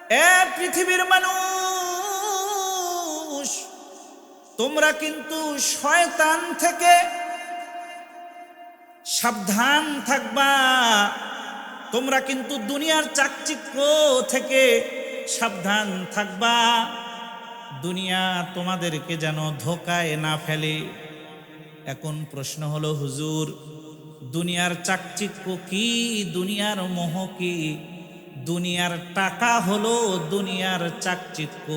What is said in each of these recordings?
এ পৃথিবীর মানুষ, তোমরা কিন্তু শয়তান থেকে সাবধান থাকবা। তোমরা কিন্তু দুনিয়ার চাকচিক্য থেকে সাবধান থাকবা। দুনিয়া তোমাদেরকে যেন ধোকায় না ফেলে। এখন প্রশ্ন হলো, হুজুর, দুনিয়ার চাকচিক্য কি? দুনিয়ার মোহ কি? দুনিয়ার টাকা হলো দুনিয়ার চাকচিক্য,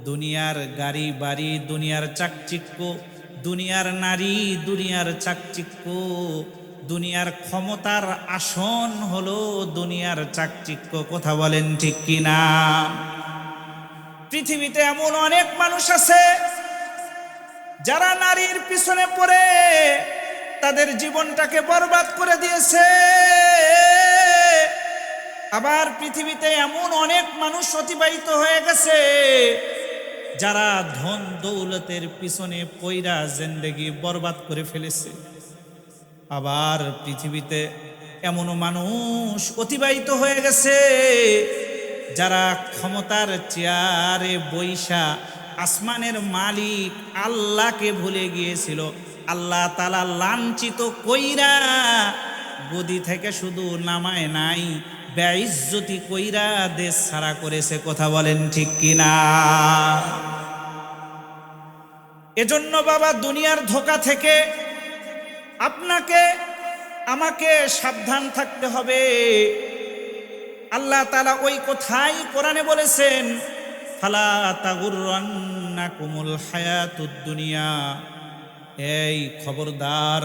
দুনিয়ার গাড়ি বাড়ি দুনিয়ার চাকচিক্য, দুনিয়ার নারী দুনিয়ার চাকচিক্য, দুনিয়ার ক্ষমতার আসন হলো দুনিয়ার চাকচিক্য। কথা বলেন ঠিক কিনা? পৃথিবীতে এমন অনেক মানুষ আছে যারা নারীর পিছনে পড়ে তাদের জীবনটাকে বরবাদ করে দিয়েছে। আবার পৃথিবীতে এমন অনেক মানুষ অতিবাহিত হয়ে গেছে যারা ধন দৌলতের পিছনে পয়রা জিন্দেগি বরবাদ করে ফেলেছে। আবার পৃথিবীতে এমন মানুষ অতিবাহিত হয়ে গেছে যারা ক্ষমতার চেয়ারে বৈশা আসমানের মালিক আল্লাহকে ভুলে গিয়েছিল। আল্লাহ তাআলা লাঞ্ছিত কইরা গদি থেকে শুধু নামায় নাই, বেইজ্জতি কইরা দেশ ছাড়া করেছে। কথা বলেন ঠিক কিনা? এজন্য বাবা, দুনিয়ার ধোঁকা থেকে আপনাকে আমাকে সাবধান থাকতে হবে। আল্লাহ তাআলা ওই কথাই কোরআনে বলেছেন, ফালা তাগুররান্নাকুমুল হায়াতুদ দুনিয়া। এই খবরদার,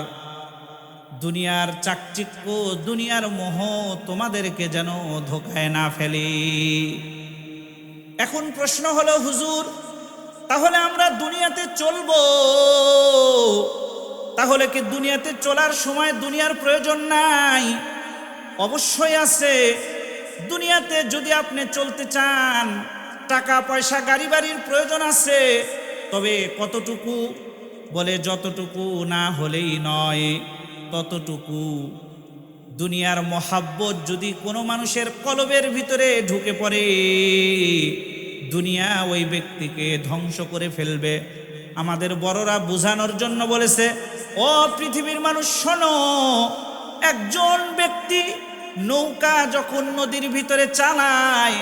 দুনিয়ার চাকচিক্য দুনিয়ার মোহ তোমাদেরকে যেন ধোকায় না ফেলে। এখন প্রশ্ন হলো, হুজুর, তাহলে আমরা দুনিয়াতে চলবো, তাহলে কি দুনিয়াতে চলার সময় দুনিয়ার প্রয়োজন নাই? অবশ্যই আছে। দুনিয়াতে যদি আপনি চলতে চান, টাকা পয়সা গাড়ি বাড়ির প্রয়োজন আছে। তবে কতটুকু? বলে যতটুকু না হলেই নয়, ততটুকু। দুনিয়ার মহাব্বত যদি কোনো মানুষের কলবের ভিতরে ঢুকে পড়ে, দুনিয়া ওই ব্যক্তিকে ধ্বংস করে ফেলবে। আমাদের বড়রা বোঝানোর জন্য বলেছে, ও পৃথিবীর মানুষ শোনো, একজন ব্যক্তি নৌকা যখন নদীর ভিতরে চালায়,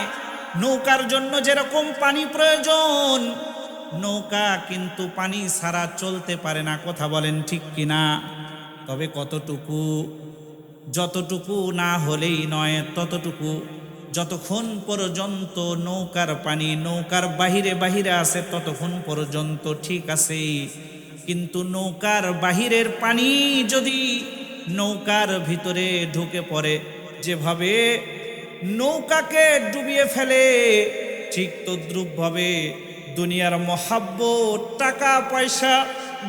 নৌকার জন্য যেরকম পানি প্রয়োজন, নৌকা কিন্তু পানি ছাড়া চলতে পারে না। কথা বলেন ঠিক কিনা? তবে কতটুকু? যতটুকু না হলেই নয়, ততটুকু। যতক্ষণ পর্যন্ত নৌকার পানি নৌকার বাহিরে বাহিরে আছে ততক্ষণ পর্যন্ত ঠিক আছে। কিন্তু নৌকার বাহিরের পানি যদি নৌকার ভিতরে ঢুকে পড়ে, যেভাবে নৌকাকে ডুবিয়ে ফেলে, ঠিক তদ্রূপভাবে দুনিয়ার মহাব্বত, টাকা পয়সা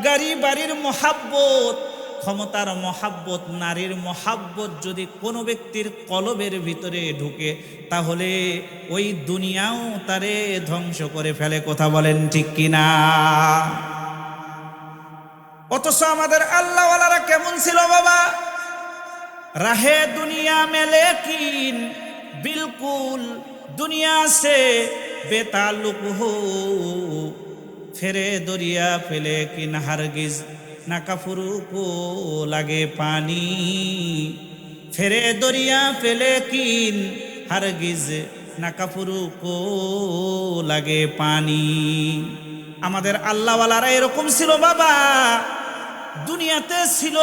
গাড়ি বাড়ির মহাব্বত, ক্ষমতার মহাব্বত, নারীর মহাব্বত যদি কোনো ব্যক্তির কলবের ভিতরে ঢুকে, তাহলে ওই দুনিয়াও তারে ধ্বংস করে ফেলে। কথা বলেন ঠিক কিনা? অথচ আমাদের আল্লাহওয়ালারা কেমন ছিল বাবা? রাহে দুনিয়া মে লেকিন बिल्कुल दुनिया से बेताल्लुक हो, फेरे दरिया पे लेकिन हरगिज ना कफरू को लगे पानी, फेरे दरिया पे लेकिन हरगिज ना कफरू को लगे पानी। আমাদের আল্লাহওয়ালারা এরকম ছিল বাবা। দুনিয়াতে ছিল,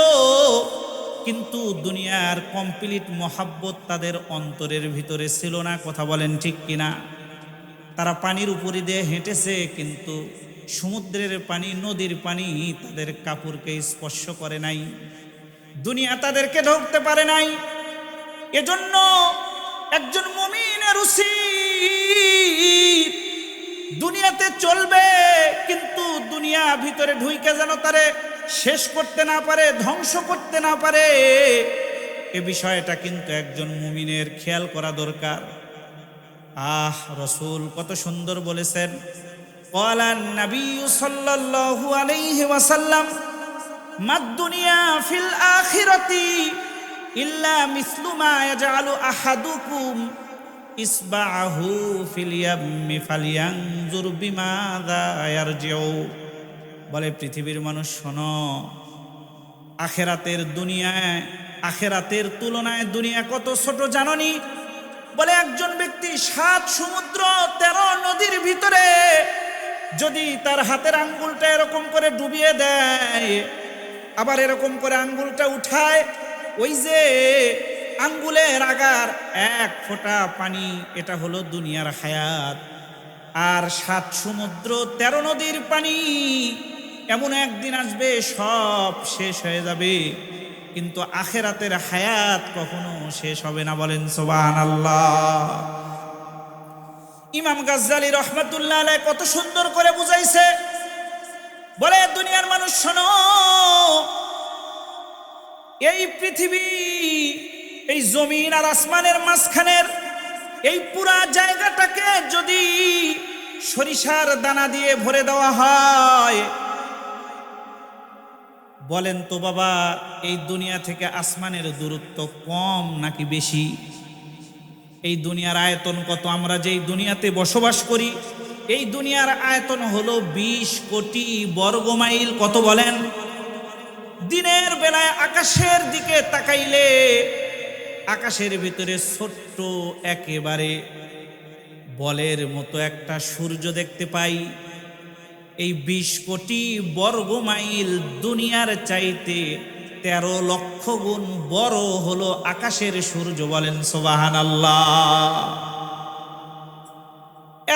কিন্তু দুনিয়ার কমপ্লিট মহাব্বত তাদের অন্তরের ভিতরে ছিল না। কথা বলেন ঠিক কিনা? তারা পানির উপরে দিয়ে হেঁটেছে, কিন্তু সমুদ্রের পানি, নদীর পানি তাদের কাপড়কে স্পর্শ করে নাই, দুনিয়া তাদেরকে ঢুকতে পারে নাই। এজন্য একজন মুমিনের উচিত দুনিয়াতে চলবে, কিন্তু দুনিয়া ভিতরে ঢুইকে যেন তারে শেষ করতে না পারে, ধ্বংস করতে না পারে। এ বিষয়টা কিন্তু একজন মুমিনের খেয়াল করা দরকার। রাসূল কত সুন্দর বলেছেন, ক্বালান নবী সাল্লাল্লাহু আলাইহি ওয়াসাল্লাম, মাদ দুনিয়া ফিল আখিরাতি ইল্লা মিসলু মা ইয়াজআলু আহাদুকুম ইসবাহু ফিল ইয়াম্মি ফালিয়ানজুর বিমাযা ইয়ারজিউ। বলে পৃথিবীর মানুষ শোনো, আখেরাতের তুলনায় দুনিয়া কত ছোট জাননি? বলে একজন ব্যক্তি 7 সমুদ্র 13 নদীর ভিতরে যদি তার হাতের আঙ্গুলটা এরকম করে ডুবিয়ে দেয়, আবার এরকম করে আঙ্গুলটা উঠায়, ওই যে আঙ্গুলের আগার 1 ফোঁটা পানি, এটা হলো দুনিয়ার হায়াত। আর 7 সমুদ্র 13 নদীর পানি এমন একদিন আসবে সব শেষ হয়ে যাবে, কিন্তু আখেরাতের হায়াত কখনো শেষ হবে না। বলেন সুবহানাল্লাহ। ইমাম গাজ্জালী রহমাতুল্লাহ আলাইহি কত সুন্দর করে বুঝাইছে। বলে দুনিয়ার মানুষ শোনো, এই পৃথিবী, এই জমিন আর আসমানের মাঝখানের এই পুরা জায়গাটাকে যদি সরিষার দানা দিয়ে ভরে দেওয়া হয়, বলেন তো বাবা, এই দুনিয়া থেকে আসমানের দূরত্ব কম নাকি বেশি? এই দুনিয়ার আয়তন কত? আমরা যেই দুনিয়াতে বসবাস করি, এই দুনিয়ার আয়তন হলো 20 কোটি বর্গমাইল। কত বলেন? দিনের বেলায় আকাশের দিকে তাকাইলে আকাশের ভিতরে ছোট্ট একেবারে বলের মতো একটা সূর্য দেখতে পাই। এই 20 কোটি বর্গমাইল দুনিয়ার চাইতে 13 লক্ষ গুণ বড় হলো আকাশের সূর্য। বলেন সুবহানাল্লাহ।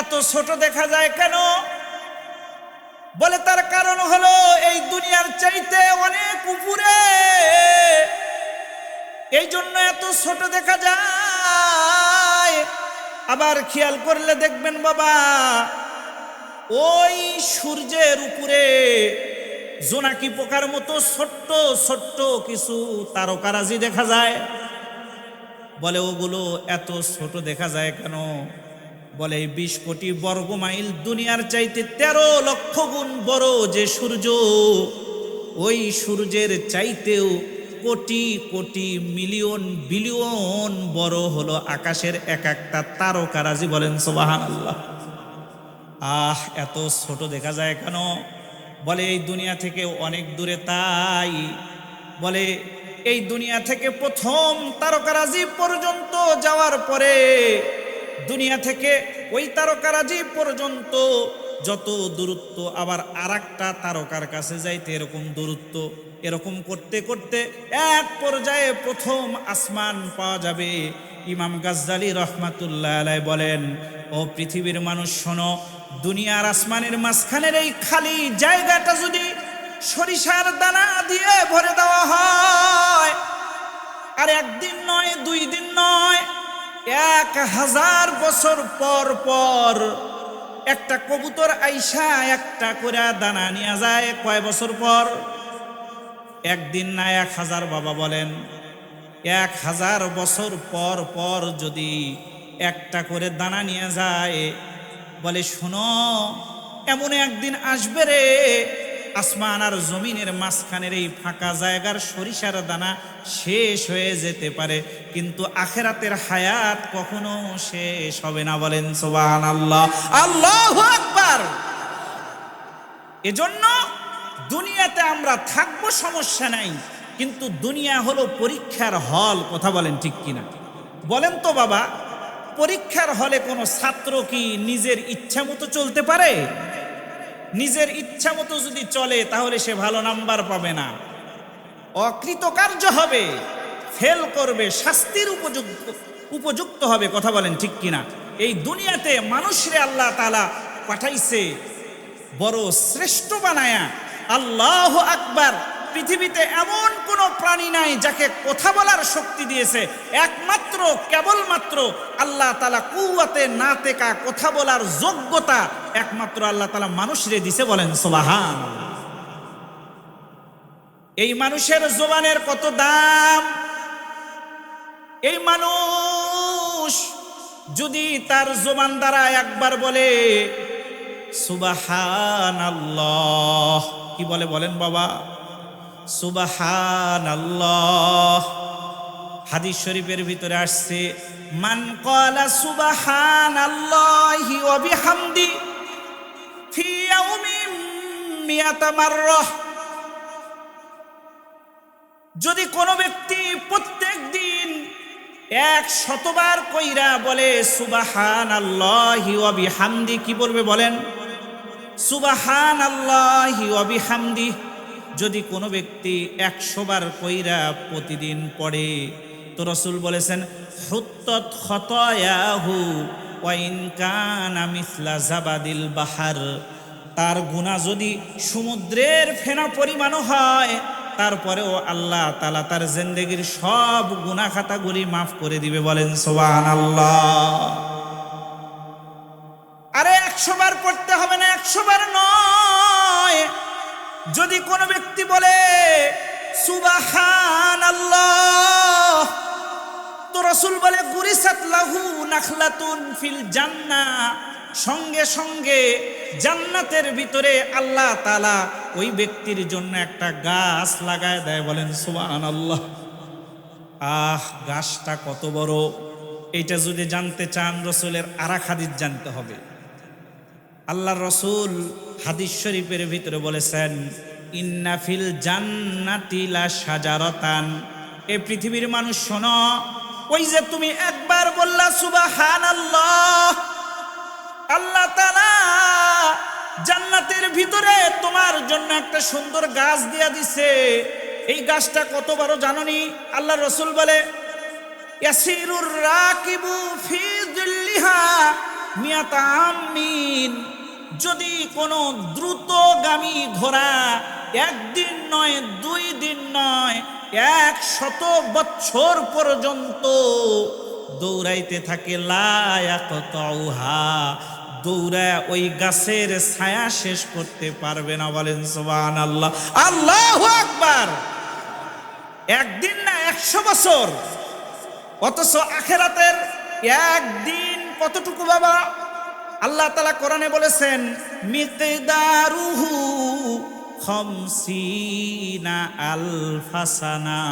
এত ছোট দেখা যায় কেন? বলে তার কারণ হলো এই দুনিয়ার চাইতে অনেক উপরে, এই জন্য এত ছোট দেখা যায়। আবার খেয়াল করলে দেখবেন বাবা, ওই সূর্যের উপরে জোনাকি পোকার মতো ছোট্ট ছোট্ট কিছু তারকারাজি দেখা যায়। বলে ওগুলো এত ছোট দেখা যায় কেন? বলে 20 কোটি বর্গমাইল দুনিয়ার চাইতে 13 লক্ষ গুণ বড় যে সূর্য, ওই সূর্যের চাইতেও কোটি কোটি মিলিয়ন বিলিয়ন বড় হলো আকাশের এক একটা তারকারাজি। বলেন সুবহানাল্লাহ। এত ছোট দেখা যায় কেন? বলে এই দুনিয়া থেকে অনেক দূরে। তাই বলে এই দুনিয়া থেকে প্রথম তারকারাজি পর্যন্ত যাওয়ার পরে, দুনিয়া থেকে ওই তারকারাজি পর্যন্ত যত দূরত্ব, আবার আরেকটা তারকার কাছে যাইতে এরকম দূরত্ব, এরকম করতে করতে এক পর্যায়ে প্রথম আসমান পাওয়া যাবে। ইমাম গাজ্জালী রহমাতুল্লাহ আলাইহি বলেন, ও পৃথিবীর মানুষ শোনো, দুনিয়ার আসমানের মাঝখানের এই খালি জায়গাটা যদি সরিষার দানা দিয়ে ভরে দেওয়া হয়, আর একদিন নয়, 2 দিন নয়, 1000 বছর পর পর একটা কবুতর আইসা একটা করে দানা নিয়ে যায়। কয় বছর পর? একদিন না 1000? বাবা বলেন, 1000 বছর পর পর যদি একটা করে দানা নিয়ে যায়। বলে শোনো, এমন একদিন আসবে রে, আসমান আর জমিনের মাঝখানের এই ফাঁকা জায়গার সরিষার দানা শেষ হয়ে যেতে পারে, কিন্তু আখেরাতের হায়াত কখনো শেষ হবে না। বলেন সুবহানাল্লাহ, আল্লাহু আকবার। এজন্য দুনিয়াতে আমরা থাকবো, সমস্যা নাই, কিন্তু দুনিয়া হলো পরীক্ষার হল। কথা বলেন ঠিক কিনা? বলেন তো বাবা, পরীক্ষার হলে কোনো ছাত্র কি নিজের ইচ্ছা মতো চলতে পারে? নিজের ইচ্ছা মতো যদি চলে তাহলে সে ভালো নাম্বার পাবে না, অকৃতকার্য হবে, ফেল করবে, শাস্তির উপযুক্ত হবে। কথা বলেন ঠিক কিনা? এই দুনিয়াতে মানুষরে আল্লাহ তাআলা পাঠাইছে বড় শ্রেষ্ঠ বানায়া। আল্লাহু আকবার। পৃথিবীতে এমন কোনো প্রাণী নাই যাকে কথা বলার শক্তি দিয়েছে, একমাত্র কেবলমাত্র আল্লাহ তাআলা কুওয়াতে নাতেকা, কথা বলার যোগ্যতা একমাত্র আল্লাহ তাআলা মানুষরে দিছে। বলেন সুবহানাল্লাহ। এই মানুষের জবানের কত দাম! এই মানুষ যদি তার জবান দ্বারা একবার বলে সুবহানাল্লাহ, কি বলে বলেন বাবা? সুবহানাল্লাহ। হাদিস শরীফের ভিতরে আসছে, মান ক্বালা সুবহানাল্লাহি ওয়া বিহামদি ফি ইয়াউমিন মিয়াতা মাররাহ, যদি কোনো ব্যক্তি প্রত্যেক দিন 100 বার কইরা বলে সুবহানাল্লাহি ওয়া বিহামদি, কি বলবে বলেন? সুবহানাল্লাহি ওয়া বিহামদি। যদি কোনো ব্যক্তি 100 বার কইরা প্রতিদিন পড়ে, তো রাসূল বলেছেন হুত্তাত খতায়াহু ওয়া ইন কানা মিসলা জাবাদিল বাহার, তার গুনাহ যদি সমুদ্রের ফেনা পরিমাণও হয়, তারপরেও আল্লাহ তাআলা তার জিন্দেগীর সব গুনাহ খাতাগুলি মাফ করে দিবে। বলেন সুবহানাল্লাহ। আরে 100 বার পড়তে হবে না, 100 বার নয়। যদি কোনো ব্যক্তি বলে সুবহানাল্লাহ, তো রাসূল বলে গুরিসাত লাহু নাখলাতুন ফিল জান্নাহ, সঙ্গে সঙ্গে জান্নাতের ভিতরে আল্লাহ তাআলা ওই ব্যক্তির জন্য একটা গাছ লাগায় দেয়। বলেন সুবহানাল্লাহ। গাছটা কত বড়, এইটা যদি জানতে চান রাসূলের আরেক হাদিস জানতে হবে। আল্লাহর রাসূল হাদিস শরীফের ভিতরে বলেছেন, ইন্না ফিল জান্নাতি লা শাজারাতান, এই পৃথিবীর মানুষ শোনো, ওই যে তুমি একবার বললা সুবহানাল্লাহ, আল্লাহ তাআলা জান্নাতের ভিতরে তোমার জন্য একটা সুন্দর গাছ দিয়া দিছে। এই গাছটা কত বড় জানোনি? আল্লাহর রাসূল বলে ইয়াসিরুর রাকিবু ফি যিল্লিহা মিয়াতা আমিন, যদি কোনো দ্রুতগামী ঘোড়া একদিন নয়, 2 দিন নয়, 100 বছর পর্যন্ত দৌড়াইতে থাকে, লা ইয়াকতাউহা, দৌড়ায় ওই গাছের ছায়া শেষ করতে পারবে না। বলেন সুবহানাল্লাহ, আল্লাহু আকবার। একদিন না 100 বছর, অথচ আখিরাতের একদিন কতটুকু বাবা? আল্লাহ তাআলা কোরআনে বলেছেন মিকদারুহু 50 আলফা সানা।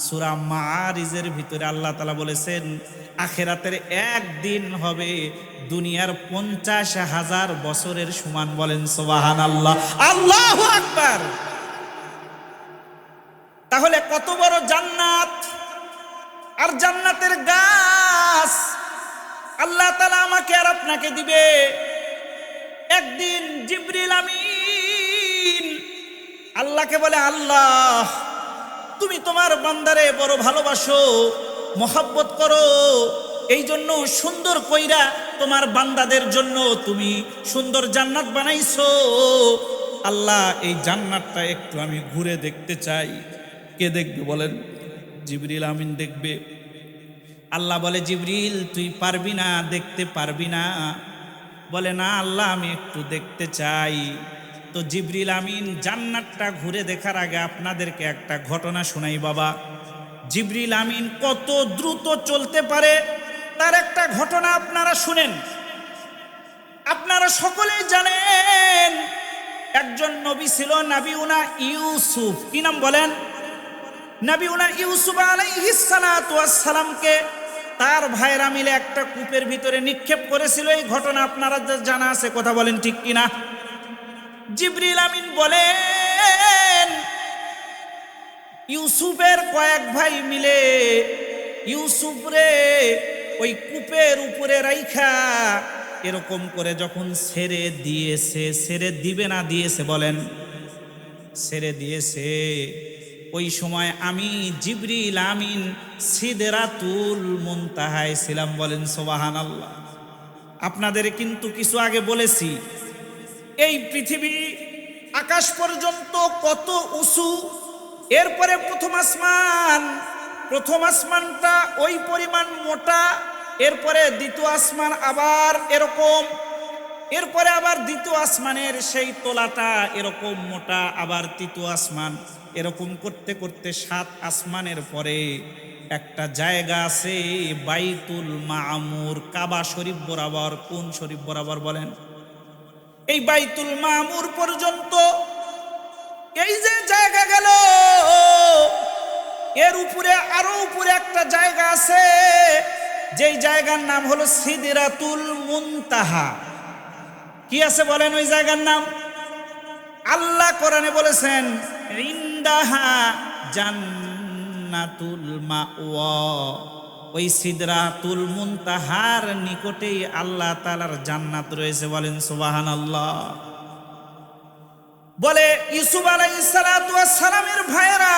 সূরা মাআরিজের ভিতরে আল্লাহ তাআলা বলেছেন আখিরাতের একদিন হবে দুনিয়ার 50,000 বছরের সমান। বলেন সুবহানাল্লাহ, আল্লাহু আকবার। তাহলে কত বড় জান্নাত, আর জান্নাতের গাছ আল্লাহ তাআলা আমাকে আর আপনাকে দিবে। একদিন জিবরিল আমিন আল্লাহকে বলে, আল্লাহ তুমি তোমার বান্দারে বড় ভালোবাসো, মহব্বত করো, এই জন্য সুন্দর কইরা তোমার বান্দাদের জন্য তুমি সুন্দর জান্নাত বানাইছো। আল্লাহ এই জান্নাতটা একটু আমি ঘুরে দেখতে চাই। কে দেখবে বলেন? জিবরিল আমিন দেখবে। আল্লাহ বলে জিবরিল তুই পারবি না, দেখতে পারবি না? বলে না আল্লাহ আমি একটু দেখতে চাই। তো জিবরিল আমিন জান্নাতটা ঘুরে দেখার আগে আপনাদেরকে একটা ঘটনা শোনাই বাবা। জিবরিল আমিন কত দ্রুত চলতে পারে তার একটা ঘটনা আপনারা শুনেন। আপনারা সকলেই জানেন একজন নবী ছিল, নবিউনা ইউসুফ। কি নাম বলেন? নবিউনা ইউসুফ আলাইহিস সালাতু ওয়াস সালামকে তার ভাইরা মিলে একটা কূপের ভিতরে নিক্ষেপ করেছিল। এই ঘটনা আপনারা জানা আছে, কথা বলেন ঠিক কিনা? জিবরিল আমিন বলেন ইউসুফের কয়েক ভাই মিলে ইউসুফ রে ওই কূপের উপরে রাইখা এরকম করে যখন ছেড়ে দিয়েছে, ছেড়ে দিবে না দিয়েছে বলেন? ছেড়ে দিয়েছে। ওই সময় আমি জিবরিল আমিন সিদরাতুল মুনতাহায় ছিলাম। বলেন সুবহানাল্লাহ। আপনাদের কিন্তু কিছু আগে বলেছি এই পৃথিবী আকাশ পর্যন্ত কত উঁচু, এরপরে প্রথম আসমানটা ওই পরিমাণ মোটা, এরপরে দ্বিতীয় আসমান আবার এরকম, এরপরে আবার দ্বিতীয় আসমানের সেই তোলাটা এরকম মোটা, আবার তৃতীয় আসমান, এরকম করতে করতে 7 আসমানের পরে একটা জায়গা আছে বাইতুল মামুর, কাবা শরীফ বরাবর। কোন শরীফ বরাবর বলেন? এই বাইতুল মামুর পর্যন্ত এই যে জায়গা গেল, এর উপরে আরো উপরে একটা জায়গা আছে, যেই জায়গার নাম হলো সিদরাতুল মুনতাহা। কি আছে বলেন ওই জায়গার নাম? আল্লাহ কোরআনে বলেছেন ইনদাহা জান্নাতুল মাওয়া। ওই সিদরাতুল মুনতাহার নিকটেই আল্লাহ তাআলার জান্নাত রয়েছে। বলেন সুবহানাল্লাহ। বলে ইউসুফ আলাইহিস সালাতু ওয়াস সালামের ভাইয়েরা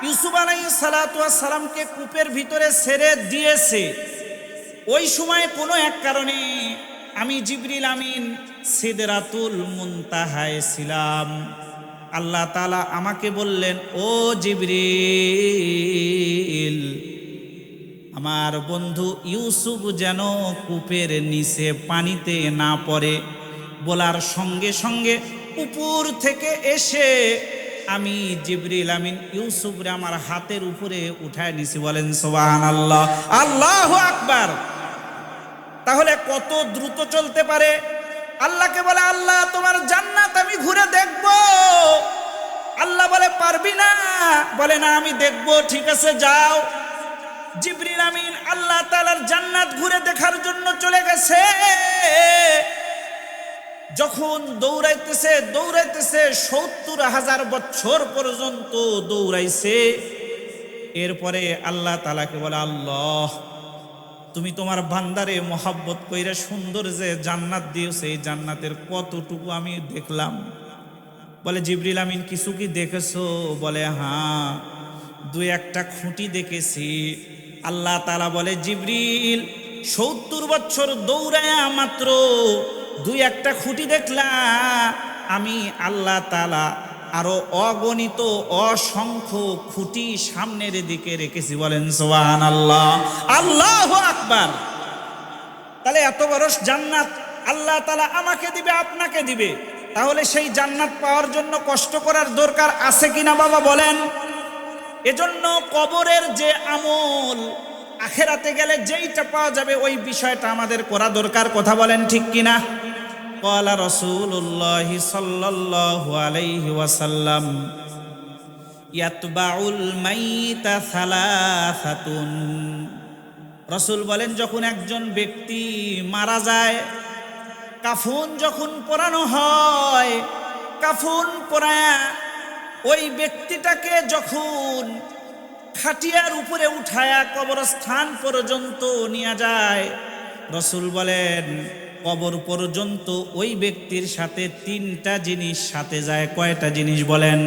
ইউসুফ আলাইহিস সালাতু ওয়াস সালামকে কূপের ভিতরে ছেড়ে দিয়েছে। ওই সময় কোনো এক কারণে আমি জিবরিল আমিন সিদরাতুল মুনতাহায় ছিলাম। আল্লাহ তাআলা আমাকে বললেন, ও জিবরিল, আমার বন্ধু ইউসুফ যেন কূপের নিচে পানিতে না পড়ে। বলার সঙ্গে সঙ্গে উপর থেকে এসে আমি জিবরিল আমিন ইউসুফরে আমার হাতের উপরে উঠায় নিছি। বলেন সুবহানাল্লাহ, আল্লাহু আকবার। তাহলে কত দ্রুত চলতে পারে। আল্লাহকে বলে, আল্লাহ তোমার জান্নাত আমি ঘুরে দেখব। আল্লাহ বলে, পারবি না? বলে, না আমি দেখব। ঠিক আছে, যাও। জিবরিল আমিন আল্লাহ তাআলার জান্নাত ঘুরে দেখার জন্য চলে গেছে। যখন দৌড়াইতেছে 70,000 বছর পর্যন্ত দৌড়াইছে। এরপরে আল্লাহ তাআলাকে বলে, আল্লাহ তুমি তোমার বান্দারে মহব্বত কইরা সুন্দর যে জান্নাত দিয়েছে, এই জান্নাতের কতটুকু আমি দেখলাম। বলে, জিবরিল আমিন কিছু কি দেখেছো? বলে, হ্যাঁ, 2-1টা খুঁটি দেখেছি। আল্লাহ তাআলা বলে, জিবরিল 70 বছর দৌড়ায়া মাত্র 2-1টা খুঁটি দেখলা, আমি আল্লাহ তাআলা আরো অগণিত অসংখ্য খুঁটি সামনের দিকে রেখেছি। বলেন সুবহানাল্লাহ, আল্লাহু আকবার। তাহলে এত বড় জান্নাত আল্লাহ তাআলা আমাকে দিবে, আপনাকে দিবে। তাহলে সেই জান্নাত পাওয়ার জন্য কষ্ট করার দরকার আছে কিনা বাবা বলেন? এজন্য কবরের যে আমল আখেরাতে গেলে যেইটা পাওয়া যাবে ওই বিষয়টা আমাদের করা দরকার। কথা বলেন ঠিক কিনা? ক্বালা রাসূলুল্লাহ সাল্লাল্লাহু আলাইহি ওয়াসাল্লাম ইয়াতবাউল মাইতা সালাসাতুন। রাসূল বলেন, যখন একজন ব্যক্তি মারা যায়, কাফন যখন পরানো হয়, কাফন পরায়া ওই ব্যক্তিটাকে যখন খাটিয়ার উপরে উঠায়া কবরস্থান পর্যন্ত নিয়ে যায়, রাসূল বলেন কবর পর্যন্ত ওই ব্যক্তির সাথে 3টা জিনিস সাথে যায়। কয়টা জিনিস বলেন?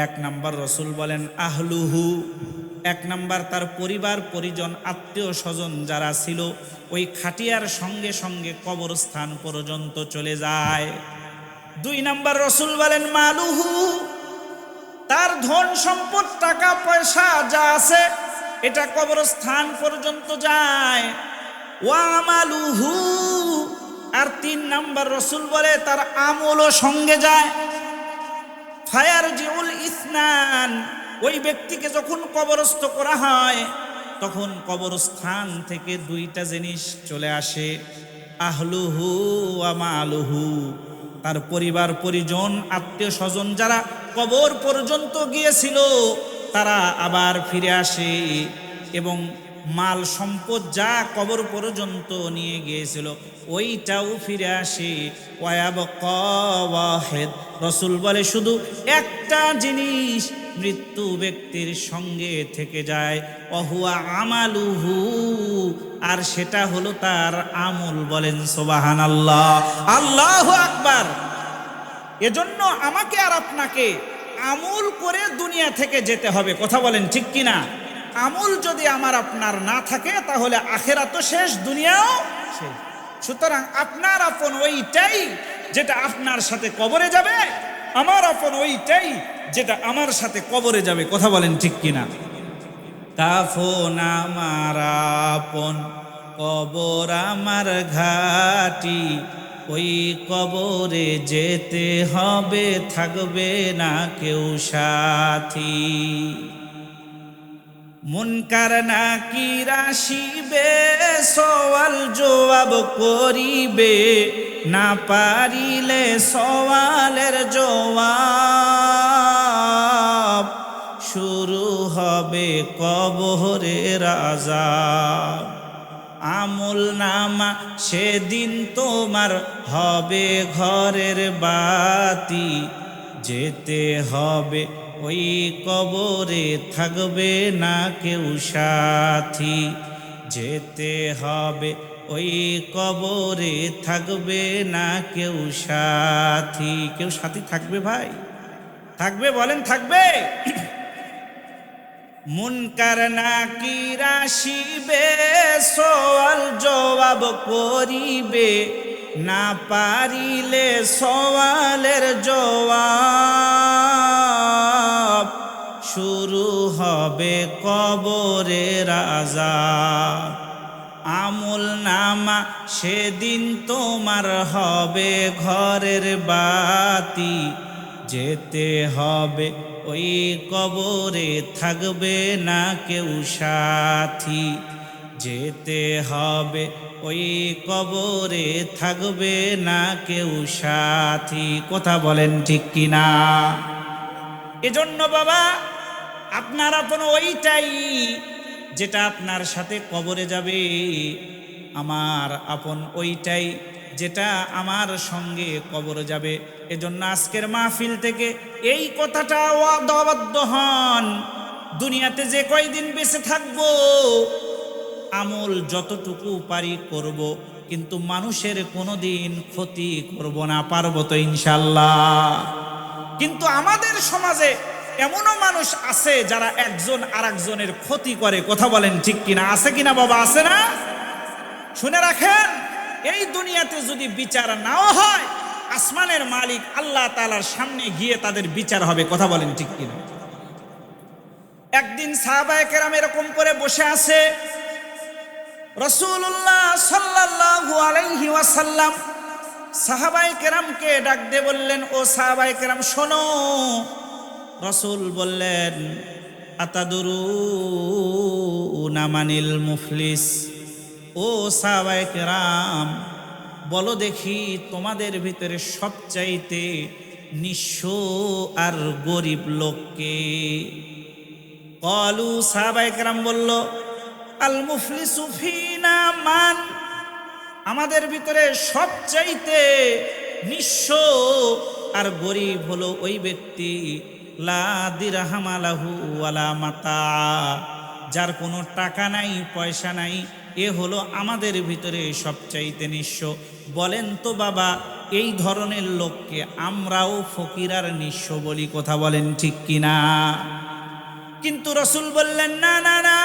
1 নাম্বার রাসূল বলেন আহলুহু, 1 নাম্বার তার পরিবার পরিজন আত্মীয় স্বজন যারা ছিল ওই খাটিয়ার সঙ্গে সঙ্গে কবরস্থান পর্যন্ত চলে যায়। 2 নাম্বার রাসূল বলেন মালুহু, তার ধন সম্পদ টাকা পয়সা যা আছে এটা কবরস্থান পর্যন্ত যায়। ওয়া আমালুহু, আর 3 নাম্বার রাসূল বলে তার আমলও সঙ্গে যায়। ফায়ারজিউল ইসনান, ওই ব্যক্তিকে যখন কবরস্থ করা হয় তখন কবরস্থান থেকে 2টা জিনিস চলে আসে, আহলুহু ওয়া মালুহু, তার পরিবার পরিজন আত্মীয় স্বজন যারা কবর পর্যন্ত গিয়েছিল তারা আবার ফিরে আসে, এবং মাল সম্পদ যা কবর পর্যন্ত নিয়ে গিয়েছিল ওইটাও ফিরে আসে। ওয়ায়াবকা ওয়াহিদ, রাসূল বলে শুধু একটা জিনিস মৃত্যু ব্যক্তির সঙ্গে থেকে যায়, ওয়াহুয়া আমালুহু, আর সেটা হলো তার আমল। বলেন সুবহানাল্লাহ, আল্লাহু আকবার। এজন্য আমাকে আর আপনাকে আমল করে দুনিয়া থেকে যেতে হবে। কথা বলেন ঠিক কিনা? আমল যদি আমার আপনার না থাকে তাহলে আখেরাত শেষ, দুনিয়াও শেষ। সুতরাং আপনার আপন ওইটাই যেটা আপনার সাথে কবরে যাবে, আমার আপন ওইটাই যেটা আমার সাথে কবরে যাবে। কথা বলেন ঠিক কিনা? কাফন আমার আপন, কবর আমার ঘাটি, ওই কবরে যেতে হবে, থাকবে না কেউ সাথী। মুনকার নাকির আসিবে, সওয়াল জবাব করিবে, না পারিলে সওয়ালের জবাব শুরু হবে কবরের আযাব। আমল নামা সেদিন তোমার হবে ঘরের বাতি, যেতে হবে ওই কবরে, থাকবে না কেউ সাথী। যেতে হবে ওই কবরে, থাকবে না কেউ সাথী। কেউ সাথী থাকবে ভাই? থাকবে? বলেন থাকবে? মুনকার নাকির আসিবে, সওয়াল জবাব করিবে, না পারিলে সওয়ালের জবাব। শুরু হবে কবরের আযাব। আমল নামা সেদিন তোমার হবে ঘরের বাতি, যেতে হবে ওই কবরে, থাকবে না কেউ সাথী। যেতে হবে ওই কবরে, থাকবে না কেউ সাথী। কথা বলেন ঠিক কিনা? এজন্য বাবা, আপনার আপন ওইটাই যেটা আপনার সাথে কবরে যাবে। আমার আপন ওইটাই যেটা আমার সঙ্গে কবরে যাবে। এজন্য আজকের মাহফিল থেকে এই কথাটা ওয়াদাবদ্ধ হন, দুনিয়াতে যে কয়দিন বেঁচে থাকবো আমল যতটুকু পারি করব, কিন্তু মানুষের কোনোদিন ক্ষতি করব না। পারবো তো ইনশাল্লাহ? কিন্তু আমাদের সমাজে এমনও মানুষ আছে যারা একজন আরেকজনের ক্ষতি করে। কথা বলেন ঠিক কিনা? আছে কিনা বাবা? আছে না? শুনে রাখেন, এই দুনিয়াতে যদি বিচার নাও হয়, আসমানের মালিক আল্লাহ তাআলার সামনে গিয়ে তাদের বিচার হবে। কথা বলেন ঠিক কিনা? একদিন সাহাবায়ে কেরাম এরকম করে বসে আছে, রাসূলুল্লাহ সাল্লাল্লাহু আলাইহি ওয়াসাল্লাম সাহাবায়ে কেরামকে ডাক দিয়ে বললেন, ও সাহাবায়ে কেরাম শোনো। রাসূল বললেন, আতাদরুনা মানিল মুফলিস? ও সাহাবায়ে কেরাম, বলো দেখি তোমাদের ভিতরে সবচাইতে নিঃস্ব আর গরিব লোককে? ক্বালু, সাহাবায়ে কেরাম বলল, আল মুফলিসু ফিনা মান? আমাদের ভিতরে সবচাইতে নিঃস্ব আর গরিব হলো ওই ব্যক্তি, লা দিরহাম লাহু ওয়ালা মাতা, যার কোনো টাকা নাই, পয়সা নাই। এ হলো আমাদের ভিতরে সবচাইতে নিঃস্ব। বলেন তো বাবা, এই ধরনের লোককে আমরাও ফকির আর নিঃস্ব বলি। কথা বলেন ঠিক কিনা? কিন্তু রাসূল বললেন, না না না,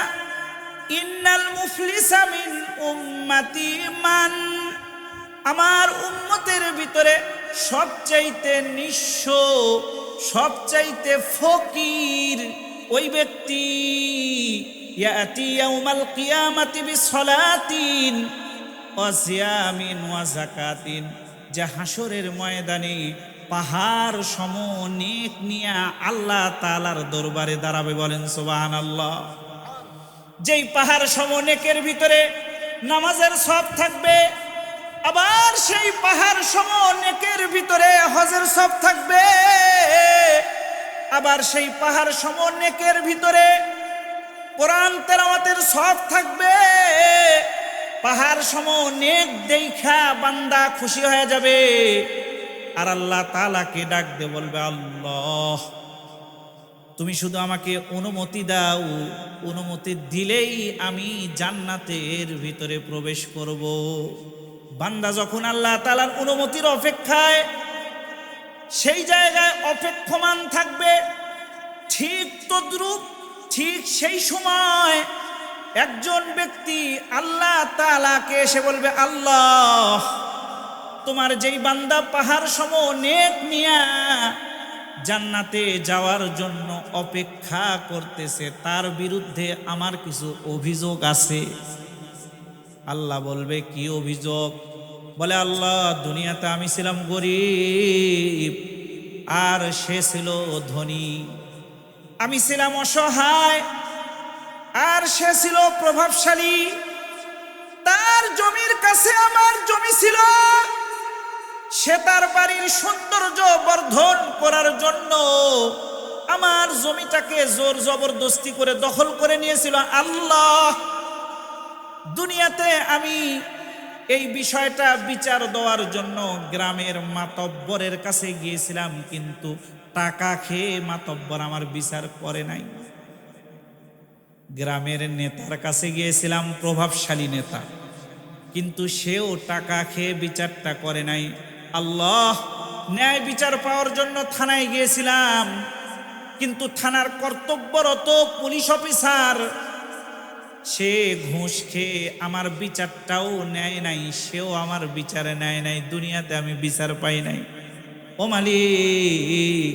ইন্নাল মুফলিসা মিন উম্মতি মান? আমার উম্মতের ভিতরে সবচাইতে নিঃস্ব, সবচাইতে ফকির ওই ব্যক্তি, ইয়াতি ইয়াউমাল কিয়ামাতি বিসসালাতিন ওয়া সিয়ামিন ওয়া যাকাতিন, যে হাসরের ময়দানে পাহাড় সম নেক নিয়া আল্লাহ তাআলার দরবারে দাঁড়াবে। বলেন সুবহানাল্লাহ। যেই পাহাড় সম নেকের ভিতরে নামাজের সব থাকবে, আবার সেই পাহাড় সম নেকের ভিতরে হজের সব থাকবে, আবার সেই পাহাড় সম নেকের ভিতরে কোরআন তেলাওয়াতের সব থাকবে। পাহাড় সম নেক দেখা বান্দা খুশি হয়ে যাবে, আর আল্লাহ তাআলাকে ডাক দিয়ে বলবে, আল্লাহ তুমি শুধু আমাকে অনুমতি দাও, অনুমতি দিলেই আমি জান্নাতের ভিতরে প্রবেশ করব। বান্দা যখন আল্লাহ তাআলার অনুমতির অপেক্ষায় সেই জায়গায় অপেক্ষমান থাকবে, ঠিক তদ্রূপ ঠিক সেই সময় একজন ব্যক্তি আল্লাহ তাআলাকে এসে বলবে, আল্লাহ তোমার যেই বান্দা পাহাড় সম নেক নিয়া জান্নাতে যাওয়ার জন্য অপেক্ষা করতেছে, তার বিরুদ্ধে আমার কিছু অভিযোগ আছে। আল্লাহ বলবে, কি অভিযোগ? বলে, আল্লাহ দুনিয়াতে আমি ছিলাম গরিব আর সে ছিল ধনী, আমি ছিলাম অসহায় আর সে ছিল প্রভাবশালী, তার জমির কাছে আমার জমি ছিল, সে তার বাড়ির সৌন্দর্য বর্ধন করার জন্য আমার জমিটাকে জোর জবরদস্তি করে দখল করে নিয়েছিল। আল্লাহ, দুনিয়াতে আমি এই বিষয়টা বিচার দেওয়ার জন্য গ্রামের মাতব্বরের কাছে গিয়েছিলাম, কিন্তু টাকা খেয়ে মাতব্বর আমার বিচার করে নাই। গ্রামের নেতার কাছে গিয়েছিলাম, প্রভাবশালী নেতা, কিন্তু সেও টাকা খেয়ে বিচারটা করে নাই। আল্লাহ, ন্যায় বিচার পাওয়ার জন্য থানায় গিয়েছিলাম, কিন্তু থানার কর্তব্যরত পুলিশ অফিসার সে ঘুষ খেয়ে আমার বিচারটাও নেয় নাই, সেও আমার বিচারে নেয় নাই। দুনিয়াতে আমি বিচার পাই নাই। ও মালিক,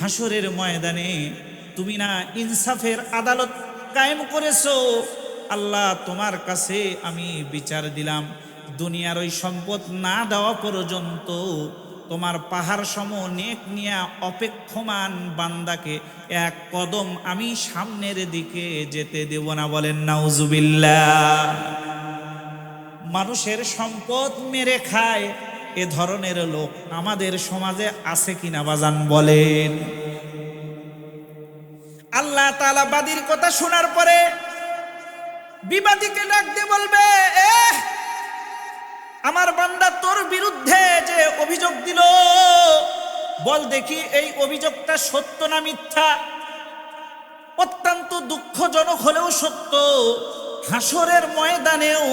হাসরের ময়দানে তুমি না ইনসাফের আদালত কায়েম করেছো। আল্লাহ, তোমার কাছে আমি বিচার দিলাম, দুনিয়ার ওই সম্পদ না দেওয়া পর্যন্ত তোমার পাহাড় সম নেক নিয়া অপেক্ষমান বান্দাকে এক কদম আমি সামনের দিকে যেতে দেব না। বলেন নাউজুবিল্লাহ। মানুষের সম্পদ মেরে খায়, এ ধরনের লোক আমাদের সমাজে আছে কিনা বাজান বলেন? আল্লাহ তাআলা বাদীর কথা শোনার পরে বিবাদীকে ডাক দিয়ে বলবে, আমার বান্দা তোর বিরুদ্ধে যে অভিযোগ দিল, বল দেখি এই অভিযোগটা সত্য না মিথ্যা। অত্যন্ত দুঃখজনক হলেও সত্য, হাসরের ময়দানেও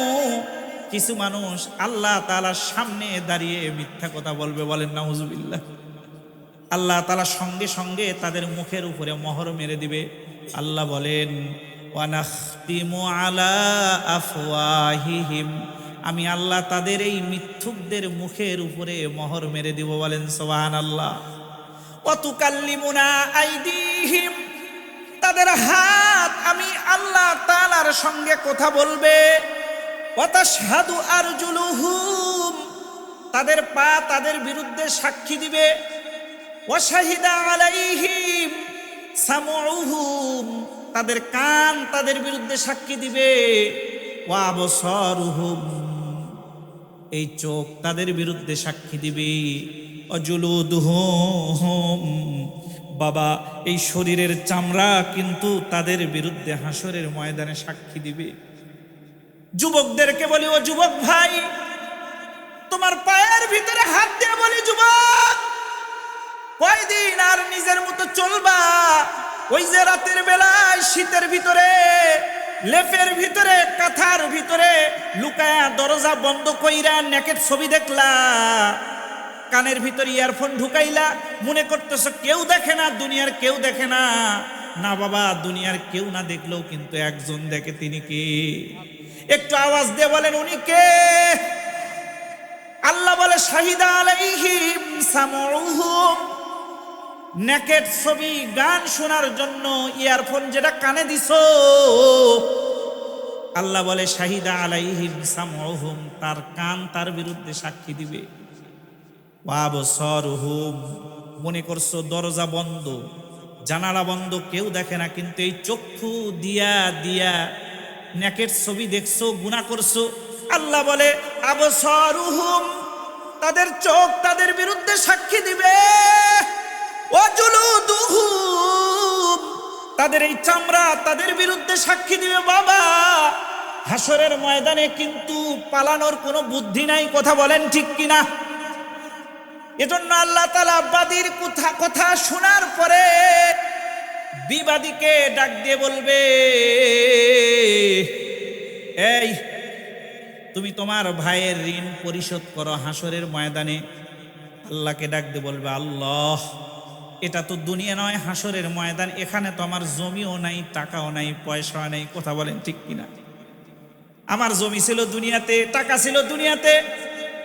কিছু মানুষ আল্লাহ তাআলার সামনে দাঁড়িয়ে মিথ্যা কথা বলবে। বলেন নাউজুবিল্লাহ। আল্লাহ তাআলা সঙ্গে সঙ্গে তাদের মুখের উপরে মোহর মেরে দিবে। আল্লাহ বলেন, ওয়ানাখতিমু আলা আফওয়াহিহিম, আমি আল্লাহ তাদের এই মিথ্যুকদের মুখের উপরে মোহর মেরে দিব। বলেন সুবহানাল্লাহ। ওয়া তুকাল্লিমুনা আইদিহিম, তাদের হাত আমি আল্লাহ তাআলার সঙ্গে কথা বলবে। ওয়া তাশহাদু আরজুলুহুম, তাদের পা তাদের বিরুদ্ধে সাক্ষী দিবে। ওয়া শাহিদা আলাইহিম সামউহুম, তাদের কান তাদের বিরুদ্ধে সাক্ষী দিবে। ওয়া আবসারুহুম, এই চোখ তাদের বিরুদ্ধে সাক্ষী দিবে। অজুলুদুহুম, বাবা এই শরীরের চামড়া কিন্তু তাদের বিরুদ্ধে হাসরের ময়দানে সাক্ষী দিবে। যুবকদেরকে বলি, ও যুবক ভাই, তোমার পায়ের ভিতরে হাত দিয়ে বলি, যুবক, কয়দিন আর নিজের মতো চলবা? ওই যে রাতের বেলায় শীতের ভিতরে লেপের ভিতরে কাঁথার ভিতরে লুকায়া দরজা বন্ধ কইরা নেকেট ছবি দেখলা, কানের ভিতরে ইয়ারফোন ঢুকাইলা, মনে করতেছ কেউ দেখে না, দুনিয়ার কেউ দেখে না। না বাবা, দুনিয়ার কেউ না দেখলেও কিন্তু একজন দেখে। তিনি কে? একটু আওয়াজ দিয়ে বলেন, উনি কে? আল্লাহ বলে, শাহিদা আলাইহিম সামউহুম, নেকেট ছবি গান শোনার জন্য ইয়ারফোন যেটা কানে দিছো, আল্লাহ বলে শাহিদা আলাইহিম সামউহুম, তার কান তার বিরুদ্ধে সাক্ষী দিবে। ওয়া আবসারুহুম, মনে করছো দরজা বন্ধ, জানালা বন্ধ, কেউ দেখে না, কিন্তু এই চক্ষু দিয়া দিয়া নেকেট ছবি দেখছো, গুনাহ করছো। আল্লাহ বলে আবসারুহুম, তাদের চোখ তাদের বিরুদ্ধে সাক্ষী দিবে। ওয়াজুলুদুহুম, তাদের এই চামড়া তাদের বিরুদ্ধে সাক্ষী দিবে। বাবা, হাসরের ময়দানে কিন্তু পালানোর কোনো বুদ্ধি নাই। কথা বলেন ঠিক কিনা? এজন্য আল্লাহ তাআলা বাদীর কথা শোনার পরে বিবাদীকে ডাক দিয়ে বলবে, এই তুমি তোমার ভাইয়ের ঋণ পরিশোধ করো। হাসরের ময়দানে আল্লাহকে ডাক দিয়ে বলবে, আল্লাহ, এটা তো দুনিয়া নয়, হাসরের ময়দান। এখানে তো আমার জমিও নাই, টাকাও নাই, পয়সাও নাই। কথা বলেন ঠিক কিনা? আমার জমি ছিল দুনিয়াতে, টাকা ছিল দুনিয়াতে।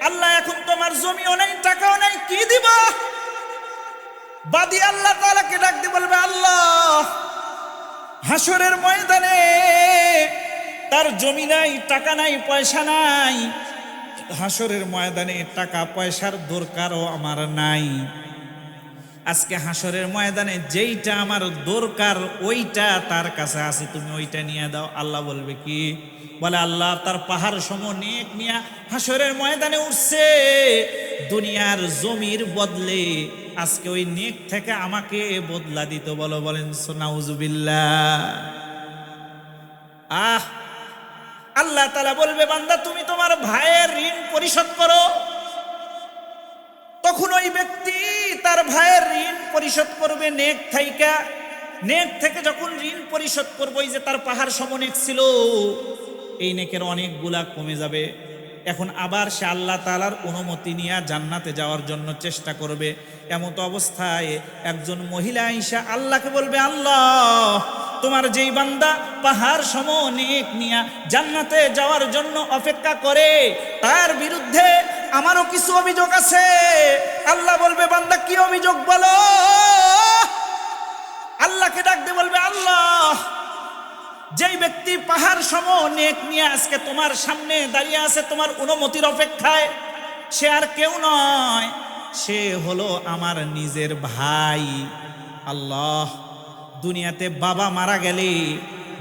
আল্লাহ, এখন তোমার জমিও নাই, টাকাও নাই, কি দিব? বাদী আল্লাহ তাআলাকে ডাক দিয়ে বলবে, আল্লাহ, হাসরের ময়দানে তার জমি নাই, টাকা নাই, পয়সা নাই। হাসরের ময়দানে টাকা পয়সার দরকারও আমার নাই। আজকে হাসরের ময়দানে যেইটা আমার দরকার ওইটা তার কাছে আছে, তুমি ওইটা নিয়ে দাও। আল্লাহ বলবে কি? বলে, আল্লাহ তার পাহাড় সম নেক নিয়া হাসরের ময়দানে উঠছে। দুনিয়ার জমির বদলে আজকে ওই নেক থেকে আমাকে বদলা দিত, বলেন নাউজুবিল্লাহ। আল্লাহ তাআলা বলবে, বান্দা তুমি তোমার ভাইয়ের ঋণ পরিশোধ করো। তখন ওই ব্যক্তি তার ভাইয়ের ঋণ পরিশোধ করবে নেক থেকে যখন ঋণ পরিশোধ করবে, ওই যে তার পাহাড় সম নেক ছিল, এই নেকের অনেকগুলা কমে যাবে। এখন আবার সে আল্লাহ তাআলার অনুমতি নিয়ে জান্নাতে যাওয়ার জন্য চেষ্টা করবে। এমত অবস্থায় একজন মহিলা আয়েশা আল্লাহকে বলবে, আল্লাহ তোমার যেই বান্দা পাহাড় সম নেক নিয়া জান্নাতে যাওয়ার জন্য অপেক্ষা করে, তার বিরুদ্ধে আমারও কিছু অভিযোগ আছে। আল্লাহ বলবে, বান্দা কি অভিযোগ বলো। আল্লাহকে ডাক দিয়ে বলবে, আল্লাহ যেই ব্যক্তি পাহাড় সম নেক নিয়ে আজকে তোমার সামনে দাঁড়িয়ে আছে তোমার অনুমতির অপেক্ষায়, সে আর কেউ নয়, সে হলো আমার নিজের ভাই। আল্লাহ, দুনিয়াতে বাবা মারা গেলে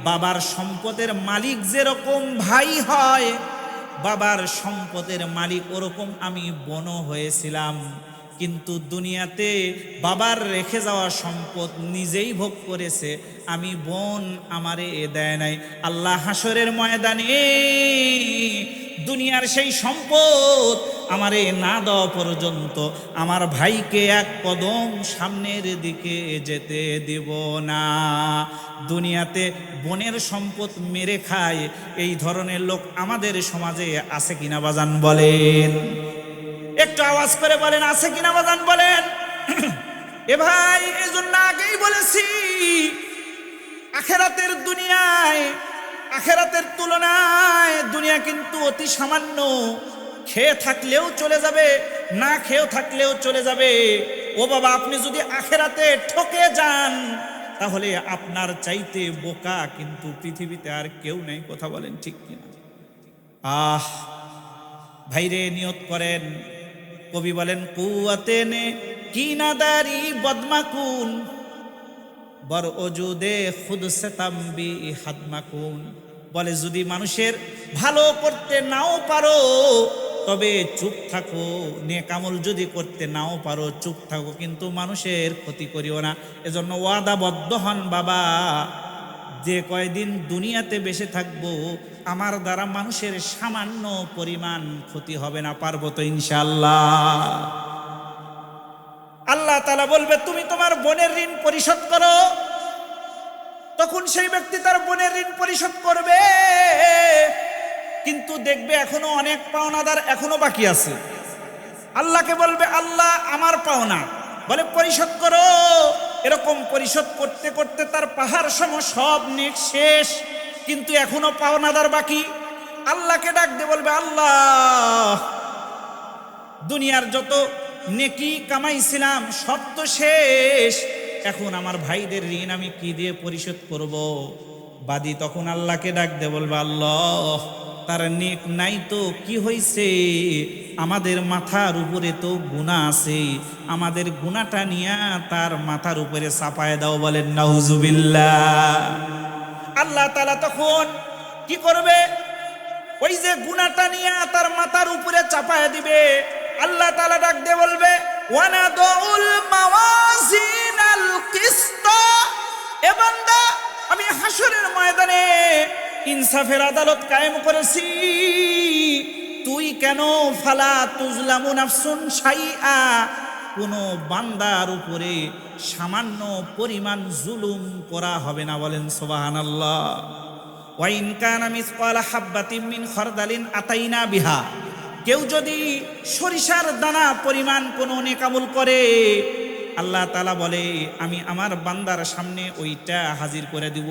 বাবার সম্পদের মালিক যেরকম ভাই হয়, বাবার সম্পদের মালিক ওরকম আমি বোন হয়েছিলাম। কিন্তু দুনিয়াতে বাবার রেখে যাওয়া সম্পদ নিজেই ভোগ করেছে, আমি বোন আমারে দেয় নাই। আল্লাহ হাসরের ময়দানে দুনিয়ার সেই সম্পদ আমারে না দেওয়া পর্যন্ত আমার ভাইকে এক কদম সামনের দিকে যেতে দেব না। দুনিয়াতে বোনের সম্পদ মেরে খায়, এই ধরনের লোক আমাদের সমাজে আছে কিনা বাজান বলেন? একটু আওয়াজ করে বলেন, আছে কিনা বাজান বলেন? এ ভাই, এই জন্য আগেই বলেছি, আখেরাতের দুনিয়ায়, আখেরাতের তুলনায় দুনিয়া কিন্তু অতি সামান্য। খেয়ে থাকলেও চলে যাবে, না খেয়েও থাকলেও চলে যাবে। ও বাবা, আপনি যদি আখেরাতে ঠকে যান তাহলে আপনার চাইতে বোকা কিন্তু পৃথিবীতে আর কেউ নেই। কথা বলেন ঠিক কিনা? ভাইরে, নিয়ত করেন। কবি বলেন, কুয়াতে নে কিনাদারি বদমাকুন বর ওজুদে খুদ সেতাম্বি হাদমাকুন। বলে, যদি মানুষের ভালো করতে নাও পারো তবে চুপ থাকো, নেক আমল যদি করতে নাও পারো চুপ থাকো, কিন্তু মানুষের ক্ষতি করিও না। এজন্য ওয়াদাবদ্ধ হন বাবা, যে কয়দিন দুনিয়াতে বেঁচে থাকবো আমার দ্বারা মানুষের সামান্য পরিমাণ ক্ষতি হবে না। পারবো তো ইনশাআল্লাহ? আল্লাহ তাআলা বলবে, তুমি তোমার বোনের ঋণ পরিশোধ করো। তখন সেই ব্যক্তি তার বোনের ঋণ পরিশোধ করবে, কিন্তু দেখবে এখনো অনেক পাওনাদার এখনো বাকি আছে। আল্লাহকে বলবে, আল্লাহ আমার পাওনা, বলে পরিশোধ করো। এরকম পরিশোধ করতে করতে তার পাহাড় সম সব নেক শেষ, কিন্তু এখনো পাওনাদার বাকি। আল্লাহকে ডাক দিয়ে বলবে, আল্লাহ দুনিয়ার যত নেকি কামাইছিলাম সব তো শেষ, এখন আমার ভাইদের ঋণ আমি কি দিয়ে পরিশোধ করব? বাদী তখন আল্লাহকে ডাক দিয়ে বলবে, আল্লাহ তার নেক নাই তো কি হইছে, আমাদের মাথার উপরে তো গুনাহ আছে, আমাদের গুনাহটা নিয়ে তার মাথার উপরে চাপায় দাও। বলেন নাউজুবিল্লাহ। আল্লাহ তাআলা তখন কি করবে? ওই যে গুনাহটা নিয়ে তার মাথার উপরে চাপায় দিবে। আল্লাহ তাআলা ডাক দিয়ে বলবে, ওয়ানাদুল মাওয়াজিনাল কিসত, এ বান্দা আমি হাসরের ময়দানে ইনসাফের আদালত কায়েম করেছি, তুই কেন ফালা তুজলামু নাফসুন শাইআ, কোনো বান্দার উপরে সামান্য পরিমাণ জুলুম করা হবে না। বলেন সুবহানাল্লাহ। ওয়া ইন কানা মিসকালা হাববাতিন মিন খারদালিন আতাইনা বিহা, কেউ যদি সরিষার দানা পরিমাণ কোনো নেক আমল করে, আল্লাহ তাআলা বলে আমি আমার বান্দার সামনে ওইটা হাজির করে দিব।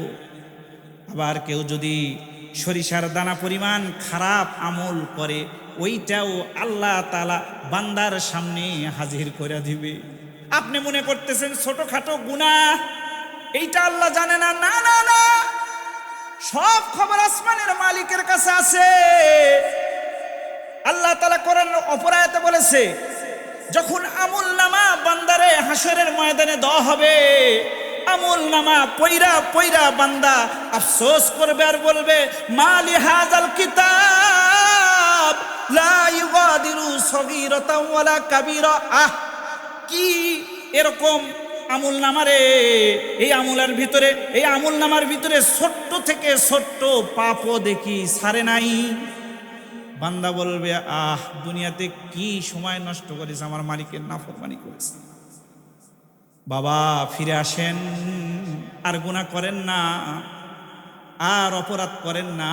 আবার কেউ যদি সরিষার দানা পরিমাণ খারাপ আমল করে, ওইটাও আল্লাহ তাআলা বান্দার সামনে হাজির করে দিবে। আপনি মনে করতেছেন ছোটখাটো গুনাহ, এইটা আল্লাহ জানে না? না না না, সব খবর আসমানের মালিকের কাছে আছে। আল্লাহ তাআলা কোরআন অপর আয়াতে বলেছে, যখন আমল নামা বান্দারে হাসরের ময়দানে দেওয়া হবে, আমল নামা পয়রা পয়রা বান্দা আফসোস করবে আর বলবে, মালি হাযাল কিতাব লা ইউগাদিরু সগীরাতাও ওয়ালা কাবীরা। কি এরকম আমল নামারে, এই আমল নামার ভিতরে ছোট্ট থেকে ছোট্ট পাপও দেখি ছাড়ে নাই। বান্দা বলবে, দুনিয়াতে কি সময় নষ্ট করেছে, আমার মালিকের নাফরমানি করেছে। বাবা ফিরে আসেন, আর গুনাহ করেন না, আর অপরাধ করেন না।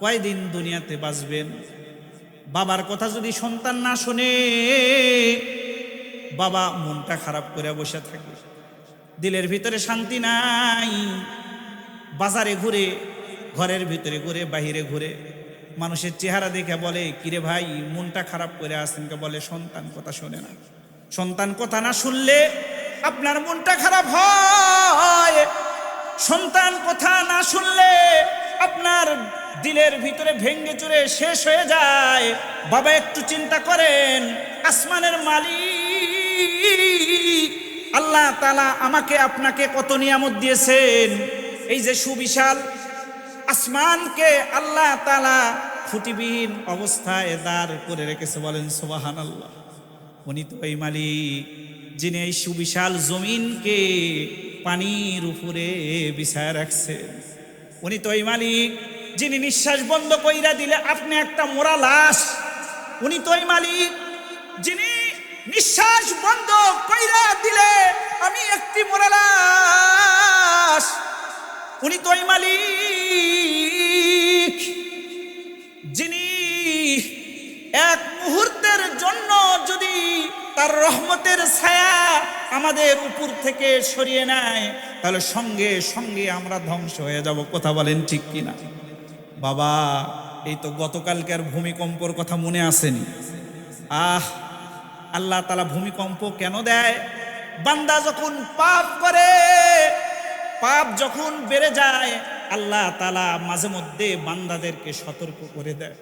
কয়দিন দুনিয়াতে বাঁচবেন? বাবার কথা যদি সন্তান না শোনে, বাবা মনটা খারাপ করে বসে থাকে, দিলের ভিতরে শান্তি নাই। বাজারে ঘুরে, ঘরের ভিতরে ঘুরে, বাহিরে ঘুরে, মানুষের চেহারা দেখে বলে, কিরে ভাই মনটা খারাপ করে আসেন? বলে সন্তান কথা শোনে না। সন্তান কথা না শুনলে আপনার মনটা খারাপ হয়। সন্তান কথা না শুনলে আপনার দিলের ভিতরে ভেঙ্গে চুরে শেষ হয়ে যায়। বাবা একটু চিন্তা করেন, আসমানের মালিক আল্লাহ তাআলা আমাকে আপনাকে কত নিয়ামত দিয়েছেন। এই যে সুবিশাল আসমানকে আল্লাহ তাআলা খুঁটিবিহীন অবস্থায় দাঁড় করে রেখেছে, বলেন সুবহানাল্লাহ। উনি তো এই মালিক যিনি এই সুবিশাল জমিনকে পানির উপরে বিছায় রাখছেন। উনি তো এই মালিক যিনি নিঃশ্বাস বন্ধ কইরা দিলে আপনি একটা মোরা লাশ। উনি তো এই মালিক যিনি নিঃশ্বাস বন্ধ কইরা দিলে আমি একটি মোরা লাশ। উনি তো এই মালিক যিনি এক মুহূর্তের জন্য যদি তার রহমতের ছায়া আমাদের উপর থেকে সরিয়ে নেয়, তাহলে সঙ্গে সঙ্গে আমরা ধ্বংস হয়ে যাব। কথা বলেন ঠিক কিনা? বাবা এই তো গতকালকার ভূমিকম্পর কথা মনে আসেনি? আল্লাহ তাআলা ভূমিকম্প কেন দেয়? বান্দা যখন পাপ করে, পাপ যখন বেড়ে যায়, আল্লাহ তাআলা মাঝে মধ্যে বান্দাদেরকে সতর্ক করে দেয়,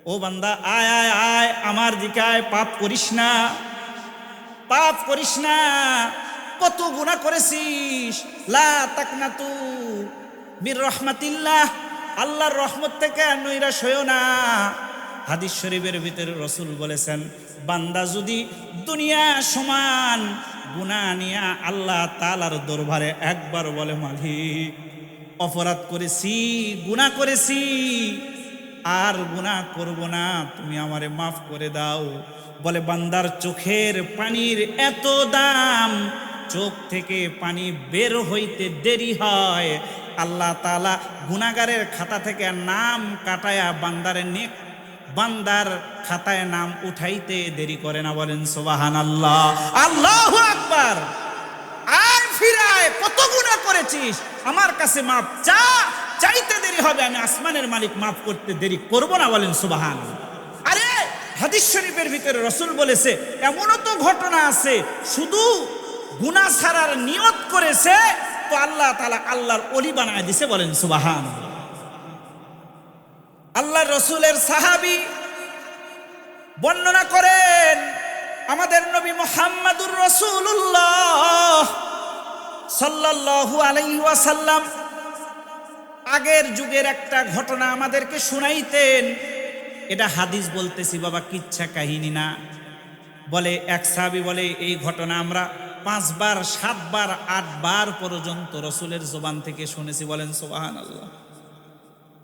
ও বান্দা আয় আয় আয় আমার দিকে আয়, পাপ করিস না, পাপ করিস না। কত গুনাহ করেছিস, লা তাকনাতু মির রাহমাতিল্লাহ, আল্লাহর রহমত থেকে নৈরাশ হইও না। হাদিস শরীফের ভিতরে রাসূল বলেছেন, বান্দা যদি দুনিয়া সমান গুনাহ নিয়ে আল্লাহ তাআলার দরবারে একবার বলে, মালিক অপরাধ করেছি, গুনাহ করেছি, আর গুনাহ করব না, তুমি আমারে মাফ করে দাও, বলে বান্দার চোখের পানির এত দাম, চোখ থেকে পানি বের হইতে দেরি হয়, আল্লাহ তাআলা গুনাহগারের খাতা থেকে নাম কাটায়া বান্দার খাতায় নাম উঠাইতে দেরি করে না। বলেন সুবহানাল্লাহ, আল্লাহু আকবার। আয় ফিরে আয়, কত গুনাহ করেছিস, আমার কাছে মাপ চা, চাইতে দেরি হবে, আমি আসমানের মালিক মাফ করতে দেরি করব না। বলেন সুবহানাল্লাহ। আরে হাদিস শরীফের ভিতরে রাসূল বলেছে, এমনও তো ঘটনা আছে শুধু গুনাহ ছাড়ার নিয়ত করেছে তো আল্লাহ তাআলা আল্লাহর ওলি বানায় দিয়েছে। বলেন সুবহানাল্লাহ। আল্লাহর রাসূলের সাহাবী বর্ণনা করেন, আমাদের নবী মুহাম্মদুর রাসূলুল্লাহ সাল্লাল্লাহু আলাইহি ওয়াসাল্লাম আগের যুগের একটা ঘটনা আমাদেরকে শুনাইতেন। এটা হাদিস বলতেছি বাবা, কিচ্ছা কাহিনী না। বলে এক সাহাবী বলে, এই ঘটনা আমরা 5 বার 7 বার 8 বার পর্যন্ত রাসূলের জবান থেকে শুনেছি। বলেন সুবহানাল্লাহ।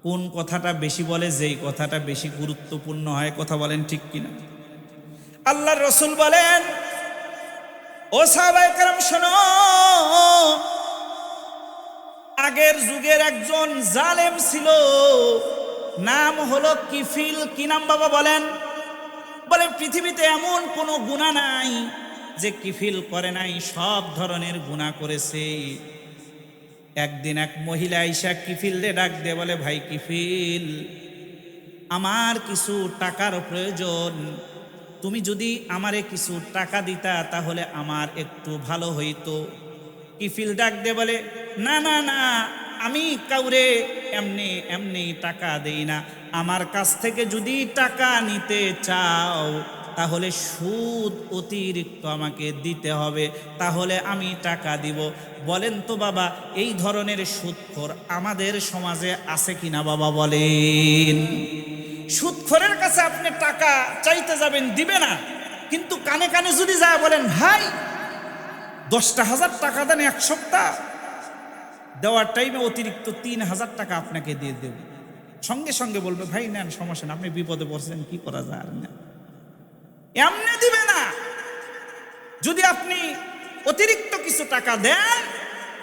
কোন কথাটা বেশি বলে, যেই কথাটা বেশি গুরুত্বপূর্ণ হয়, কথা বলেন ঠিক কিনা? আল্লাহর রাসূল বলেন, ও সাহাবায়ে কেরাম শোনো, আগের যুগের একজন জালেম ছিল, নাম হলো কিফিল। কি নাম বাবা বলেন? বলে পৃথিবীতে এমন কোনো গুনাহ নাই যে কিফিল করে নাই, সব ধরনের গুনাহ করেছে। একদিন এক মহিলা আইসা কিফিলরে ডাক দিয়ে বলে, ভাই কিফিল, আমার কিছু টাকার প্রয়োজন, তুমি যদি আমারে কিছু টাকা দিতা তাহলে আমার একটু ভালো হইতো। কিফিল ডাক দিয়ে বলে, না না না, আমি কাউরে এমনি এমনি টাকা দেই না, আমার কাছ থেকে যদি টাকা নিতে চাও তাহলে সুদ অতিরিক্ত আমাকে দিতে হবে, তাহলে আমি টাকা দিব। বলেন তো বাবা, এই ধরনের সুদখোর আমাদের সমাজে আছে কিনা বাবা বলেন? সুদখোরের কাছে আপনি টাকা চাইতে যাবেন, দিবে না, কিন্তু কানে কানে যদি যায় বলেন ভাই 10,000 টাকা দেন এক সপ্তাহ, দেওয়ার টাইমে অতিরিক্ত 3,000 টাকা আপনাকে দিয়ে দেব, সঙ্গে সঙ্গে বলবে ভাই নেন, সমস্যা না, আপনি বিপদে পড়ছেন, কি করা যায় আর না, এমনি দিবে না। যদি আপনি অতিরিক্ত কিছু টাকা দেন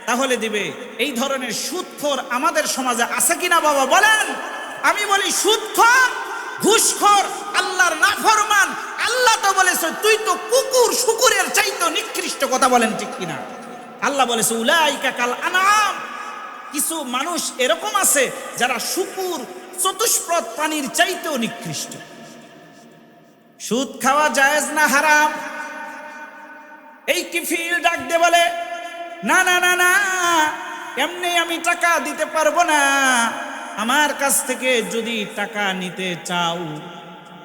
তাহলে দিবে। এই ধরনের সুদখোর আমাদের সমাজে আছে কিনা বাবা বলেন? আমি বলি সুদখোর, ঘুষখোর, আল্লাহর নাফরমান। আল্লাহ তো বলেছে তুই তো কুকুর শুকুরের চাইতে নিকৃষ্ট, কথা বলেন ঠিক কিনা? আল্লাহ বলেছে উলাইকা কাল আনাম, কিছু মানুষ এরকম আছে যারা শুকুর চতুষ্পদ প্রাণীর চাইতেও নিকৃষ্ট। সুদ খাওয়া জায়েজ না হারাম? এই কিফিল ডাক দিয়ে বলে না না না না, এমনি আমি টাকা দিতে পারবো না, আমার কাছ থেকে যদি টাকা নিতে চাও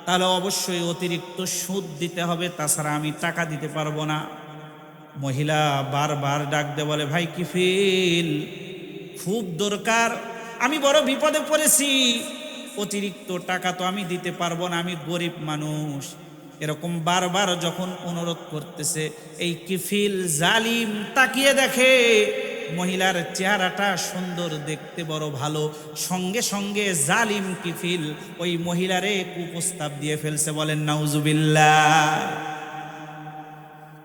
তাহলে অবশ্যই অতিরিক্ত সুদ দিতে হবে, তাছাড়া আমি টাকা দিতে পারবো না। মহিলা বারবার ডাক দিয়ে বলে ভাই কিফিল, খুব দরকার, আমি বড় বিপদে পড়েছি, অতিরিক্ত টাকা তো আমি দিতে পারবো না, আমি গরিব মানুষ। এরকম বারবার যখন অনুরোধ করতেছে, এই কিফিল জালিম তাকিয়ে দেখে মহিলার চেহারাটা সুন্দর, দেখতে বড় ভালো, সঙ্গে সঙ্গে জালিম কিফিল ওই মহিলারে কুপ্রস্তাব দিয়ে ফেলছে। বলেন নাউজুবিল্লাহ।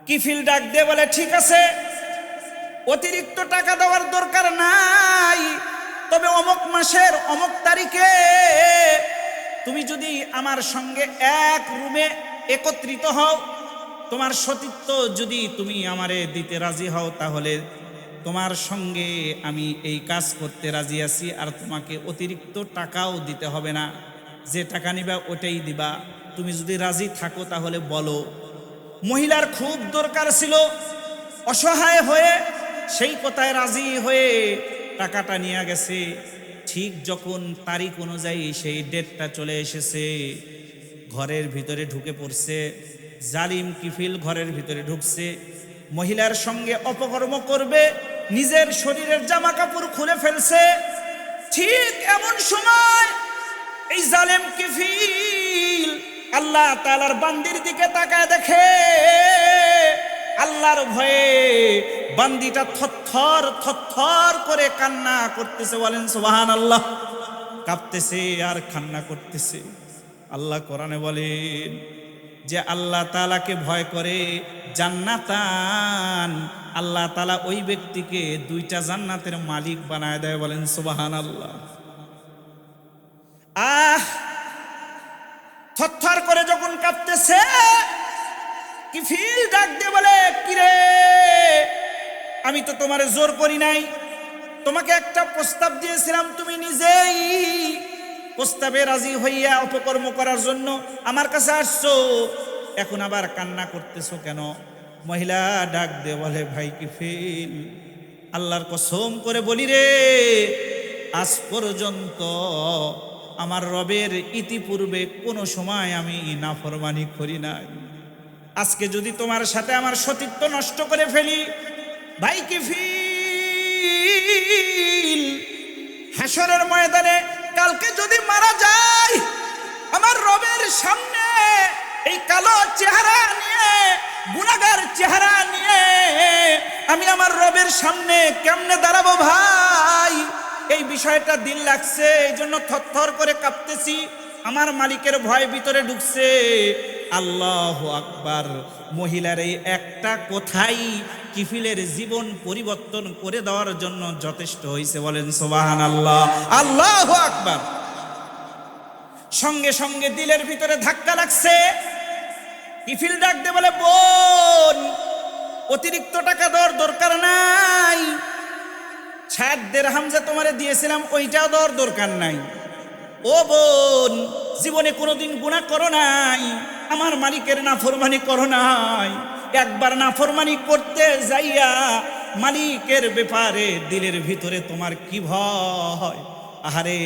কিফিল ডাক দিয়ে বলে ঠিক আছে, অতিরিক্ত টাকা দেওয়ার দরকার নাই, তবে অমুক মাসের অমুক তারিখে তুমি যদি আমার সঙ্গে এক রুমে একত্রিত হও, তোমার সতীত্ব যদি তুমি আমারে দিতে রাজি হও, তাহলে তোমার সঙ্গে আমি এই কাজ করতে রাজি আছি, আর তোমাকে অতিরিক্ত টাকাও দিতে হবে না, যে টাকা নিবা ওটাই দিবা, তুমি যদি রাজি থাকো তাহলে বলো। মহিলার খুব দরকার ছিল, অসহায় হয়ে সেই কথায় রাজি হয়ে টাকাটা নিয়ে গেছে। ঠিক যখন তারিখ অনুযায়ী সেই ডেটটা চলে এসেছে, ঘরের ভিতরে ঢুকে পড়ছে জালিম কিফিল, ঘরের ভিতরে ঢুকছে, মহিলার সঙ্গে অপকর্ম করবে, নিজের শরীরের জামা কাপড় খুলে ফেলছে। ঠিক এমন সময় এই জালিম কিফিল আল্লাহ তাআলার বান্দির দিকে তাকায় দেখে, আল্লাহর ভয়ে বান্দিটা থরথর থরথর করে কান্না করতেছে। বলেন সুবহানাল্লাহ। কাঁপতেছে আর কান্না করতেছে। আল্লাহ কোরআনে বলেন যে আল্লাহ তাআলাকে ভয় করে জান্নাতান, আল্লাহ তাআলা ওই ব্যক্তিকে 2টা জান্নাতের মালিক বানায় দেয়। বলেন সুবহানাল্লাহ। থরথর করে যখন কাঁপতেছে, কিফিল ডাক দিয়ে বলে কিরে, আমি তো তোমারে জোর করি নাই, তোমাকে একটা প্রস্তাব দিয়েছিলাম, তুমি নিজেই প্রস্তাবে রাজি হইয়া অপকর্ম করার জন্য আমার কাছে আসছো, এখন আবার কান্না করতেছো কেন? মহিলা ডাক দিয়ে বলে ভাই কিফিল, আল্লাহর কসম করে বলি রে, আজ পর্যন্ত আমার রবের ইতিপূর্বে কোনো সময় আমি নাফরমানি করি নাই। আজকে যদি তোমার সাথে আমার সতীত্ব নষ্ট করে ফেলি, ভাই কিফিল, হাসরের ময়দানে কালকে যদি মারা যায়, আমার রবের সামনে এই কালো চেহারা নিয়ে, গুনাহগার চেহারা নিয়ে আমি আমার রবের সামনে কেমনে দাঁড়াবো ভাই? এই বিষয়টা দিল লাগছে, এই জন্য থরথর করে কাঁপতেছি, আমার মালিকের ভয় ভিতরে ঢুকছে। আল্লাহু আকবার। মহিলার এই একটা কথাই কিফিলের জীবন পরিবর্তন করে দেওয়ার জন্য যথেষ্ট হয়েছে। বলেন সুবহানাল্লাহ, আল্লাহু আকবার। সঙ্গে সঙ্গে দিলের ভিতরে ধাক্কা লাগছে। কিফিল ডাক দিয়ে বলে বোন, অতিরিক্ত টাকা দেওয়ার দরকার নাই, 60 দিরহাম যে তোমারে দিয়েছিলাম ওইটাও দেওয়ার দরকার নাই। ও বোন, জীবনে কোনোদিন গুনাহ করো নাই, আমার মালিকের নাফরমানি করো নাই, একবার নাফরমানি করতে যাইয়া মালিকের ব্যাপারে দিলের ভিতরে তোমার কি ভয়? আহারে,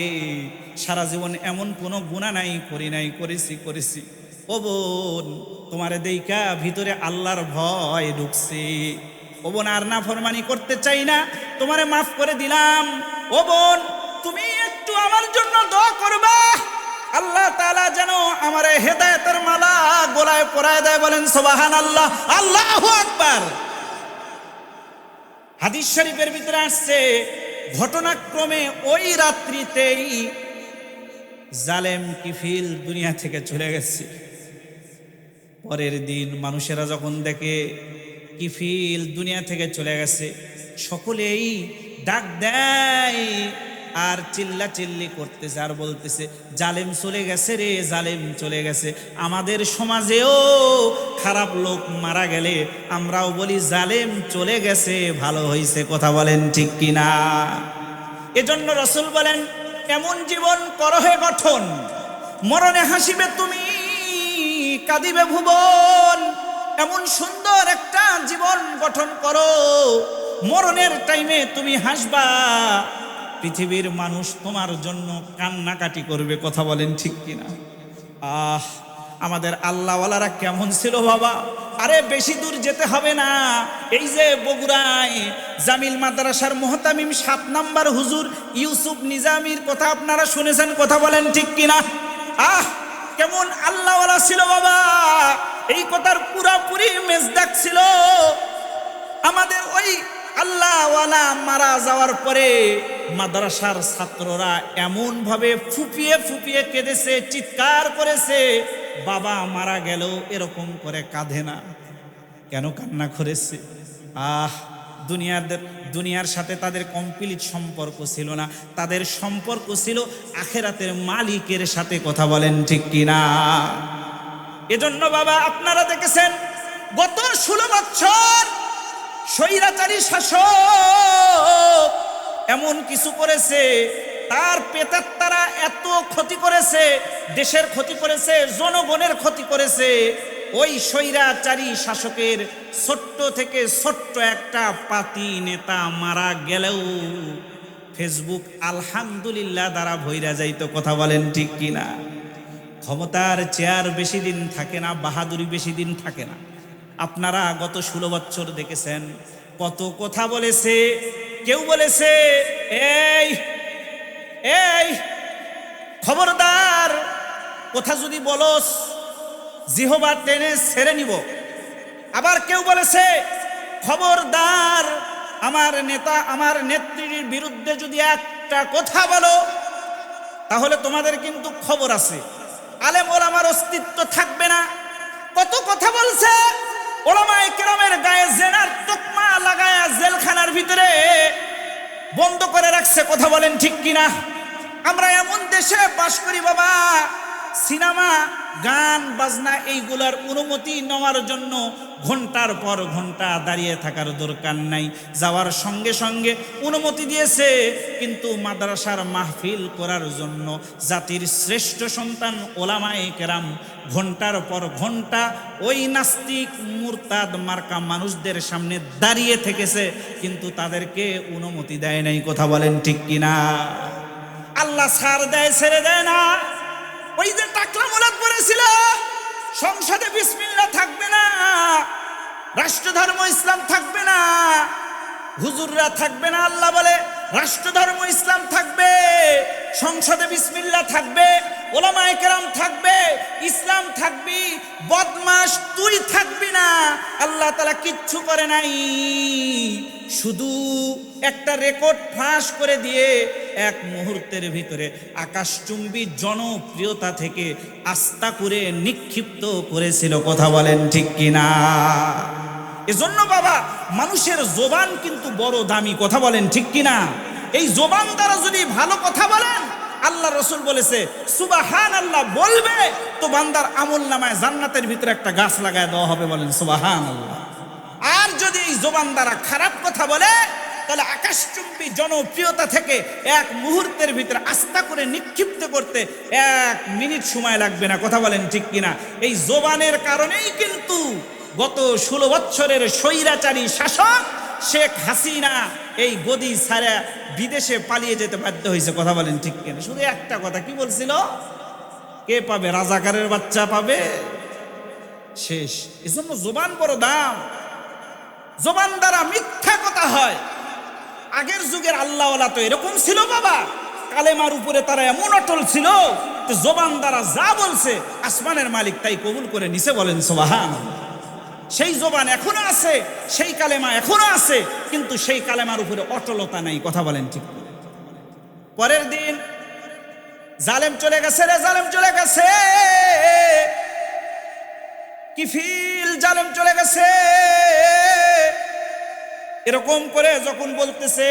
সারা জীবন এমন কোনো গুনাহ নাই, করি নাই, করেছি। ও বোন, তোমারে দেইকা ভিতরে আল্লাহর ভয় ঢুকছে। ও বোন, আর নাফরমানি করতে চাই না, তোমারে মাফ করে দিলাম। ও বোন, তুমি একটু আমার জন্য দোয়া করবা, আল্লাহ তাআলা যেন আমার হেদায়েতের মালা গলায় পরায় দেয়, বলেন সুবহানাল্লাহ, আল্লাহু আকবার। হাদিস শরীফের ভিতরে আসছে, ঘটনাক্রমে ওই রাত্রিতেই জালেম কিফিল দুনিয়া থেকে চলে গেছে। পরের দিন মানুষেরা যখন দেখে কিফিল দুনিয়া থেকে চলে গেছে, সকলেই ডাক দেয় আর চিল্লাচিল্লি করতেছে আর বলতেছে, জালেম চলে গেছে রে, জালেম চলে গেছে। আমাদের সমাজেও খারাপ লোক মারা গেলে আমরাও বলি জালেম চলে গেছে, ভালো হয়েছে। কথা বলেন ঠিক কিনা? এজন্য রাসূল বলেন, এমন জীবন করো হে গঠন, মরণে হাসিবে তুমি, কাঁদিবে ভুবন। এমন সুন্দর একটা জীবন গঠন করো, মরণের টাইমে তুমি হাসবা, পৃথিবীর মানুষ তোমার জন্য কান্নাকাটি করবে। কথা বলেন ঠিক কিনা? আমাদের আল্লাহওয়ালারা কেমন ছিল বাবা! আরে বেশি দূর যেতে হবে না, এই যে বগুড়ায় জামিল মাদ্রাসার মুহতামিম 7 নাম্বার হুজুর ইউসুফ নিজামীর কথা আপনারা শুনেছেন। কথা বলেন ঠিক কিনা? কেমন আল্লাহওয়ালা ছিল বাবা! এই কথার পুরাপুরি মেজদাক ছিল। আমাদের ওই আল্লাহওয়ালা মারা যাওয়ার পরে মাদ্রাসার ছাত্ররা এমন ভাবে ফুপিয়ে ফুপিয়ে কেঁদেছে, চিৎকার করেছে, বাবা মারা গেল এরকম করে কাঁদে না। কেন কান্না করেছে? দুনিয়ার সাথে তাদের কমপ্লিট সম্পর্ক ছিল না, তাদের সম্পর্ক ছিল আখিরাতের মালিকের সাথে। কথা বলেন ঠিক কিনা? এজন্য বাবা আপনারা দেখেছেন গত 16 বছর স্বৈরাচারী শাসক এমন কিছু করেছে, তার পেতাত্তারা এত ক্ষতি করেছে, দেশের ক্ষতি করেছে, জনগণের ক্ষতি করেছে। ওই স্বৈরাচারী শাসকের ছোট্ট থেকে ছোট্ট একটা পাতি নেতা মারা গেলেও ফেসবুক আলহামদুলিল্লাহ দ্বারা ভইরা যাইতো। কথা বলেন ঠিক কিনা? ক্ষমতার চেয়ার বেশি দিন থাকে না, বাহাদুরি বেশি দিন থাকে না। আপনারা গত 16 বছর দেখেছেন কত কথা বলেছে। কেউ বলেছে, এই এই খবরদার, কথা যদি বলস জিহবা টেনে ছেড়ে নিব। আবার কেউ বলেছে, খবরদার, আমার নেতা আমার নেত্রীর বিরুদ্ধে যদি একটা কথা বলো তাহলে তোমাদের কিন্তু খবর আছে, আলেম ওলামার অস্তিত্ব থাকবে না। কত কথা বলছে। ওলামায়ে কেরামের গায়ে জেনার তকমা লাগায়া জেলখানার ভিতরে বন্ধ করে রাখছে। কথা বলেন ঠিক কিনা? আমরা এমন দেশে বাস করি বাবা, সিনেমা গান বাজনা এইগুলার অনুমতি নেওয়ার জন্য ঘন্টার পর ঘন্টা দাঁড়িয়ে থাকার দরকার নাই, যাওয়ার সঙ্গে সঙ্গে অনুমতি দিয়েছে। কিন্তু মাদ্রাসার মাহফিল করার জন্য জাতির শ্রেষ্ঠ সন্তান ওলামায়ে কেরাম ঘন্টার পর ঘন্টা ওই নাস্তিক মুরতাদ মার্কা মানুষদের সামনে দাঁড়িয়ে থেকেছে, কিন্তু তাদেরকে অনুমতি দেয় নাই। কথা বলেন ঠিক কিনা? আল্লাহ ছাড় দেয়, ছেড়ে দেয় না। ওই যে টাকলা মোলাদ পড়েছিল, সংসদে বিসমিল্লাহ থাকবে না, রাষ্ট্রধর্ম ইসলাম থাকবে না, হুজুররা থাকবে না। আল্লাহ বলে রাষ্ট্রধর্ম ইসলাম থাকবে, সংসদে বিসমিল্লাহ থাকবে, ওলামায়ে কেরাম থাকবে, ইসলাম থাকবি, বদমাশ তুই থাকবি না। আল্লাহ তাআলা কিচ্ছু করে নাই, শুধু একটা রেকর্ড ফাঁস করে দিয়ে এক মুহূর্তের ভিতরে আকাশচুম্বী জনপ্রিয়তা থেকে আস্থা করে নিক্ষিপ্ত করেছিল। কথা বলেন ঠিক কিনা? এজন্য বাবা মানুষের জবান কিন্তু বড় দামি। কথা বলেন ঠিক কিনা? এই জবান দ্বারা যদি ভালো কথা বলেন, আল্লাহ রসুল বলেছে সুবহানাল্লাহ বলবে তো বান্দার আমল নামায় জান্নাতের ভিতরে একটা গাছ লাগায় দেওয়া হবে। বলেন সুবহানাল্লাহ। আর যদি এই জবান দ্বারা খারাপ কথা বলে, তাহলে আকাশচুম্বী জনপ্রিয়তা থেকে এক মুহূর্তের ভিতরে আস্থা করে নিক্ষিপ্ত করতে 1 মিনিট সময় লাগবে না। কথা বলেন ঠিক কিনা? এই জবানের কারণেই কিন্তু গত 16 বছরের স্বৈরাচারী শাসক শেখ হাসিনা এই গদি ছাড়া বিদেশে পালিয়ে যেতে বাধ্য হয়েছে। কথা বলেন ঠিক কিনা? শুধু একটা কথা কি বলছিল, কে পাবে? রাজাকারের বাচ্চা পাবে, শেষ। এজন্য জবান বড় দাম। জবান দ্বারা মিথ্যা কথা হয়। আগের যুগের আল্লাহওয়ালা তো এরকম ছিল বাবা, কালেমার উপরে তারা এমন অটল ছিল, তো জবান দ্বারা যা বলছে আসমানের মালিক তাই কবুল করে নিছে, বলেন সুবহানাল্লাহ। সেই জবান এখনো আছে, সেই কালেমা এখনো আছে, কিন্তু সেই কালেমার উপরে অটলতা নাই, কথা বলেন ঠিক। পরের দিন জালেম চলে গেছে রে, জালেম চলে গেছে, কিফিল জালেম চলে গেছে। এরকম করে যখন বলতেছে,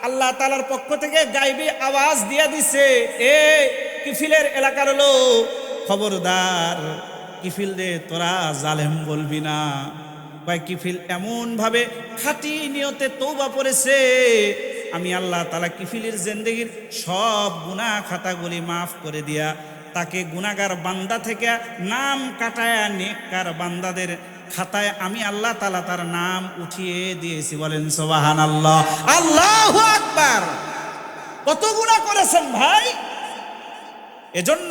আল্লাহ তাআলার পক্ষ থেকে গায়বী আওয়াজ দিয়া দিছে, এ কিফিলের এলাকার লোক, খবরদার কিফিল রে, তোরা জালেম বলবি না। ভাই কিফিল এমন ভাবে খাঁটি নিয়তে তওবা পড়েছে, আমি আল্লাহ তাআলা কিফিলের জিন্দেগীর সব গুনাহ খাতাগুলি মাফ করে দিয়া তাকে গুনাহগার বান্দা থেকে নাম কাটায়া নেককার বান্দাদের খাতায় আমি আল্লাহ তাআলা তার নাম উঠিয়ে দিয়েছি, বলেন সুবহানাল্লাহ। আল্লাহু আকবার। কত গুনাহ করেছেন ভাই। এজন্য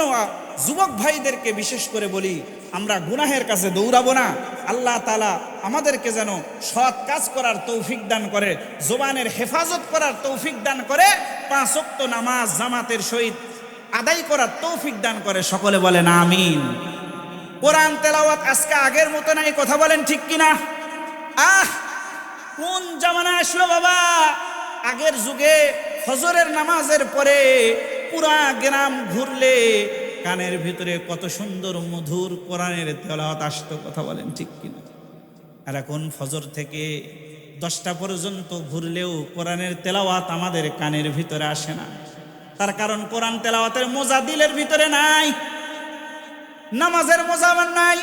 যুবক ভাইদেরকে বিশেষ করে বলি, আমরা গুনাহের কাছে দৌড়াবো না। আল্লাহ তাআলা আমাদেরকে যেন সৎ কাজ করার তৌফিক দান করে, জবানের হেফাজত করার তৌফিক দান করে, 5 ওয়াক্ত নামাজ জামাতের সহিত আদায় করার তৌফিক দান করে, সকলে বলেন আমিন। কোরআন তেলাওয়াত আজকে আগের মতো নাই, কথা বলেন ঠিক কিনা? কোন জামানা আসলো বাবা। আগের যুগে ফজরের নামাজের পরে পুরা গ্রাম ঘুরলে কানের ভিতরে কত সুন্দর মধুর কোরআনের তেলাওয়াত আসতো, কথা বলেন ঠিক কিনা? আর এখন ফজর থেকে 10টা পর্যন্ত ঘুরলেও কোরআনের তেলাওয়াত আমাদের কানের ভিতরে আসে না। তার কারণ কোরআন তেলাওয়াতের মজা দিলের ভিতরে নাই, নামাজের মজা আমার নাই।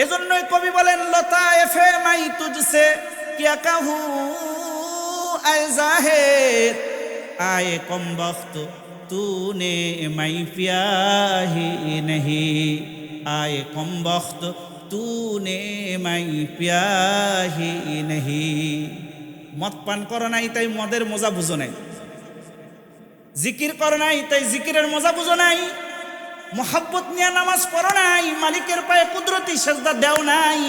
এজন্যই কবি বলেন, লতা এফে মাই তুঝসে কিয়া কাহু আয় জাহের, আয়ে কম বখত तूने मैं पिया ही नहीं, आए कम वक्त तूने मैं पिया ही नहीं। মদ পান করো নাই তাই মদের মজা বুঝো নাই, জিকির করো নাই তাই জিকিরের মজা বুঝো নাই, মোহাব্বত নিয়ে নামাজ পড়ো নাই, মালিকের পায়ে কুদরতি সেজদা দেও নাই,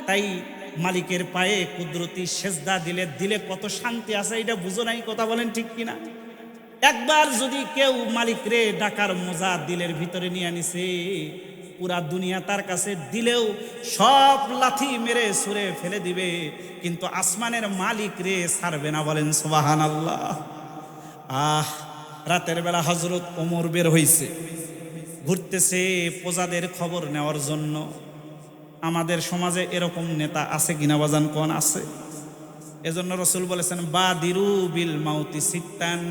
তাই মালিকের পায়ে কুদরতি সেজদা দিলে কত শান্তি আছে এটা বুঝো নাই, কথা বলেন ঠিক কিনা? একবার যদি কেউ মালিক রে ডাকার মজা দিলের ভিতরে নিয়ে আনিছে, পুরা দুনিয়া তার কাছে দিলেও সব লাথি মেরে ছুঁড়ে ফেলে দিবে, কিন্তু আসমানের মালিক রে ছাড়বে না, বলেন সুবহানাল্লাহ। রাতের বেলা হযরত ওমর বের হইছে, ঘুরতেছে প্রজাদের খবর নেওয়ার জন্য। আমাদের সমাজে এরকম নেতা আছে কিনা বাজান, কোন আছে? এজন্য রাসূল বলেছেন, বাদিরু বিল মাউতি সিত্তান,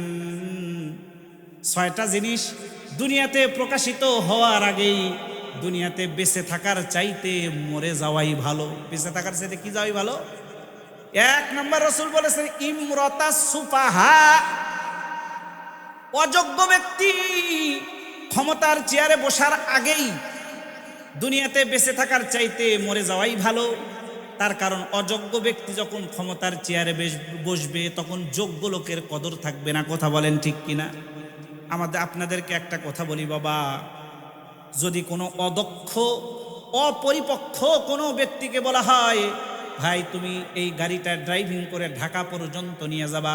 6টা জিনিস দুনিয়াতে প্রকাশিত হওয়ার আগেই দুনিয়াতে বেঁচে থাকার চাইতে মরে যাওয়াই ভালো। বেঁচে থাকার চাইতে কি যাওয়াই ভালো? 1 নম্বর রাসূল বলেছেন, ইমরাতা সুফাহা, অযোগ্য ব্যক্তি ক্ষমতার চেয়ারে বসার আগেই দুনিয়াতে বেঁচে থাকার চাইতে মরে যাওয়াই ভালো। তার কারণ অযোগ্য ব্যক্তি যখন ক্ষমতার চেয়ারে বসবে তখন যোগ্য লোকের কদর থাকবে না, কথা বলেন ঠিক কিনা? আপনাদেরকে একটা কথা বলি বাবা, যদি কোনো অদক্ষ অপরিপক্ষ কোনো ব্যক্তিকে বলা হয়, ভাই তুমি এই গাড়িটা ড্রাইভিং করে ঢাকা পর্যন্ত নিয়ে যাবা,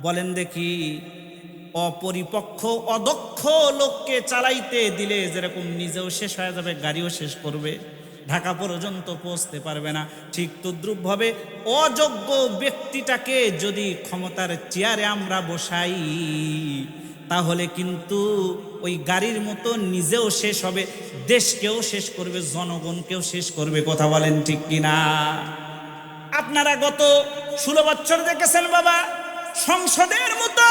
বলেন দেখি অপরিপক্ষ অদক্ষ লোককে চালাইতে দিলে যেরকম নিজেও শেষ হয়ে যাবে, গাড়িও শেষ করবে, ঢাকা পর্যন্ত পৌঁছতে পারবে না, ঠিক তদ্রূপভাবে অযোগ্য ব্যক্তিটাকে যদি ক্ষমতার চেয়ারে আমরা বসাই তাহলে কিন্তু ওই গাড়ির মতো নিজেও শেষ হবে, দেশকেও শেষ করবে, জনগণকেও শেষ করবে, কথা বলেন ঠিক কিনা? আপনারা গত 16 বছর দেখেছেন বাবা, সংসদের মতো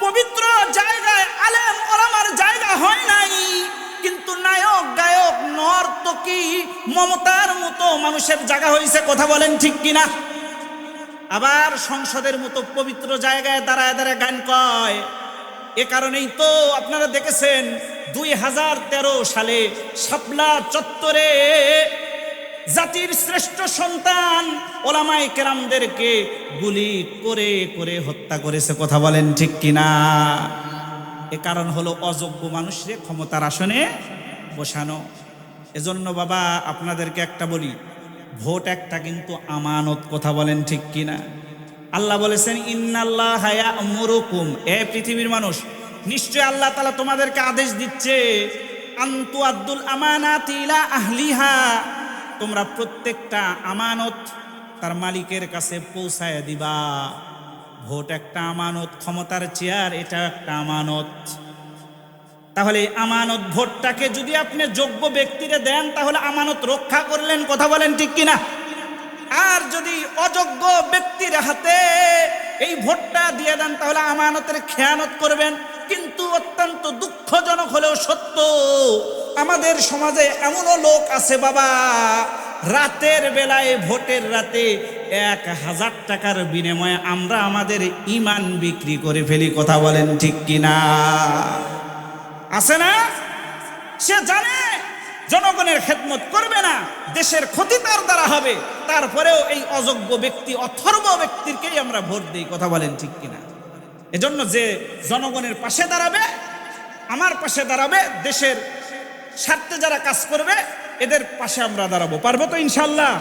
পবিত্র জায়গায় আলেম ওলামার জায়গা হয় নাই, কিন্তু নায়ক গায়ক নর্তকী মমতার মতো মানুষের জায়গা হয়েছে, কথা বলেন ঠিক কিনা? আবার সংসদের মতো পবিত্র জায়গায় দাঁড়ায় দাঁড়ায় গান কয়। এ কারণেই তো আপনারা দেখেছেন 2013 সালে শাপলা চত্বরে জাতির শ্রেষ্ঠ সন্তান ওলামায়ে কেরামদেরকে গুলি করে করে হত্যা করেছে, কথা বলেন ঠিক কিনা? এ কারণ হলো অযোগ্য মানুষরে ক্ষমতার আসনে বসানো। এজন্য বাবা আপনাদেরকে একটা বলি, ভোট একটা কিন্তু আমানত, কথা বলেন ঠিক কিনা? আল্লাহ বলেছেন ইন্নাল্লাহা ইয়া'মুরুকুম, এ পৃথিবীর মানুষ, নিশ্চয় আল্লাহ তাআলা তোমাদেরকে আদেশ দিচ্ছে আনতু আদ্দুল আমানাতি ইলা আহলিহা, তোমরা প্রত্যেকটা আমানত তার মালিকের কাছে পৌঁছায় দিবা। ভোট একটা আমানত, ক্ষমতার চেয়ার এটা একটা আমানত। তাহলে আমানত ভোটটাকে যদি আপনি যোগ্য ব্যক্তিরে দেন তাহলে আমানত রক্ষা করলেন, কথা বলেন ঠিক কিনা? আর যদি অযোগ্য ব্যক্তির হাতে এই ভোটটা দিয়ে দেন তাহলে আমানতের খেয়ানত করবেন। কিন্তু অত্যন্ত দুঃখজনক হলেও সত্য, আমাদের সমাজে এমনও লোক আছে বাবা, রাতের বেলায় ভোটের রাতে 1000 টাকার বিনিময়ে আমরা আমাদের ঈমান বিক্রি করে ফেলি, কথা বলেন ঠিক কিনা? আছে না? সে জানে জনগণের খেদমত করবে না, দেশের ক্ষতি তার দ্বারা হবে, তারপরেও এই অযোগ্য ব্যক্তি অথর্ব ব্যক্তিকেই আমরা ভোট দিই, কথা বলেন ঠিক কিনা? এজন্য যে জনগণের পাশে দাঁড়াবে, আমার পাশে দাঁড়াবে, দেশের স্বার্থে যারা কাজ করবে এদের পাশে আমরা দাঁড়াবো। পারবো তো ইনশাল্লাহ?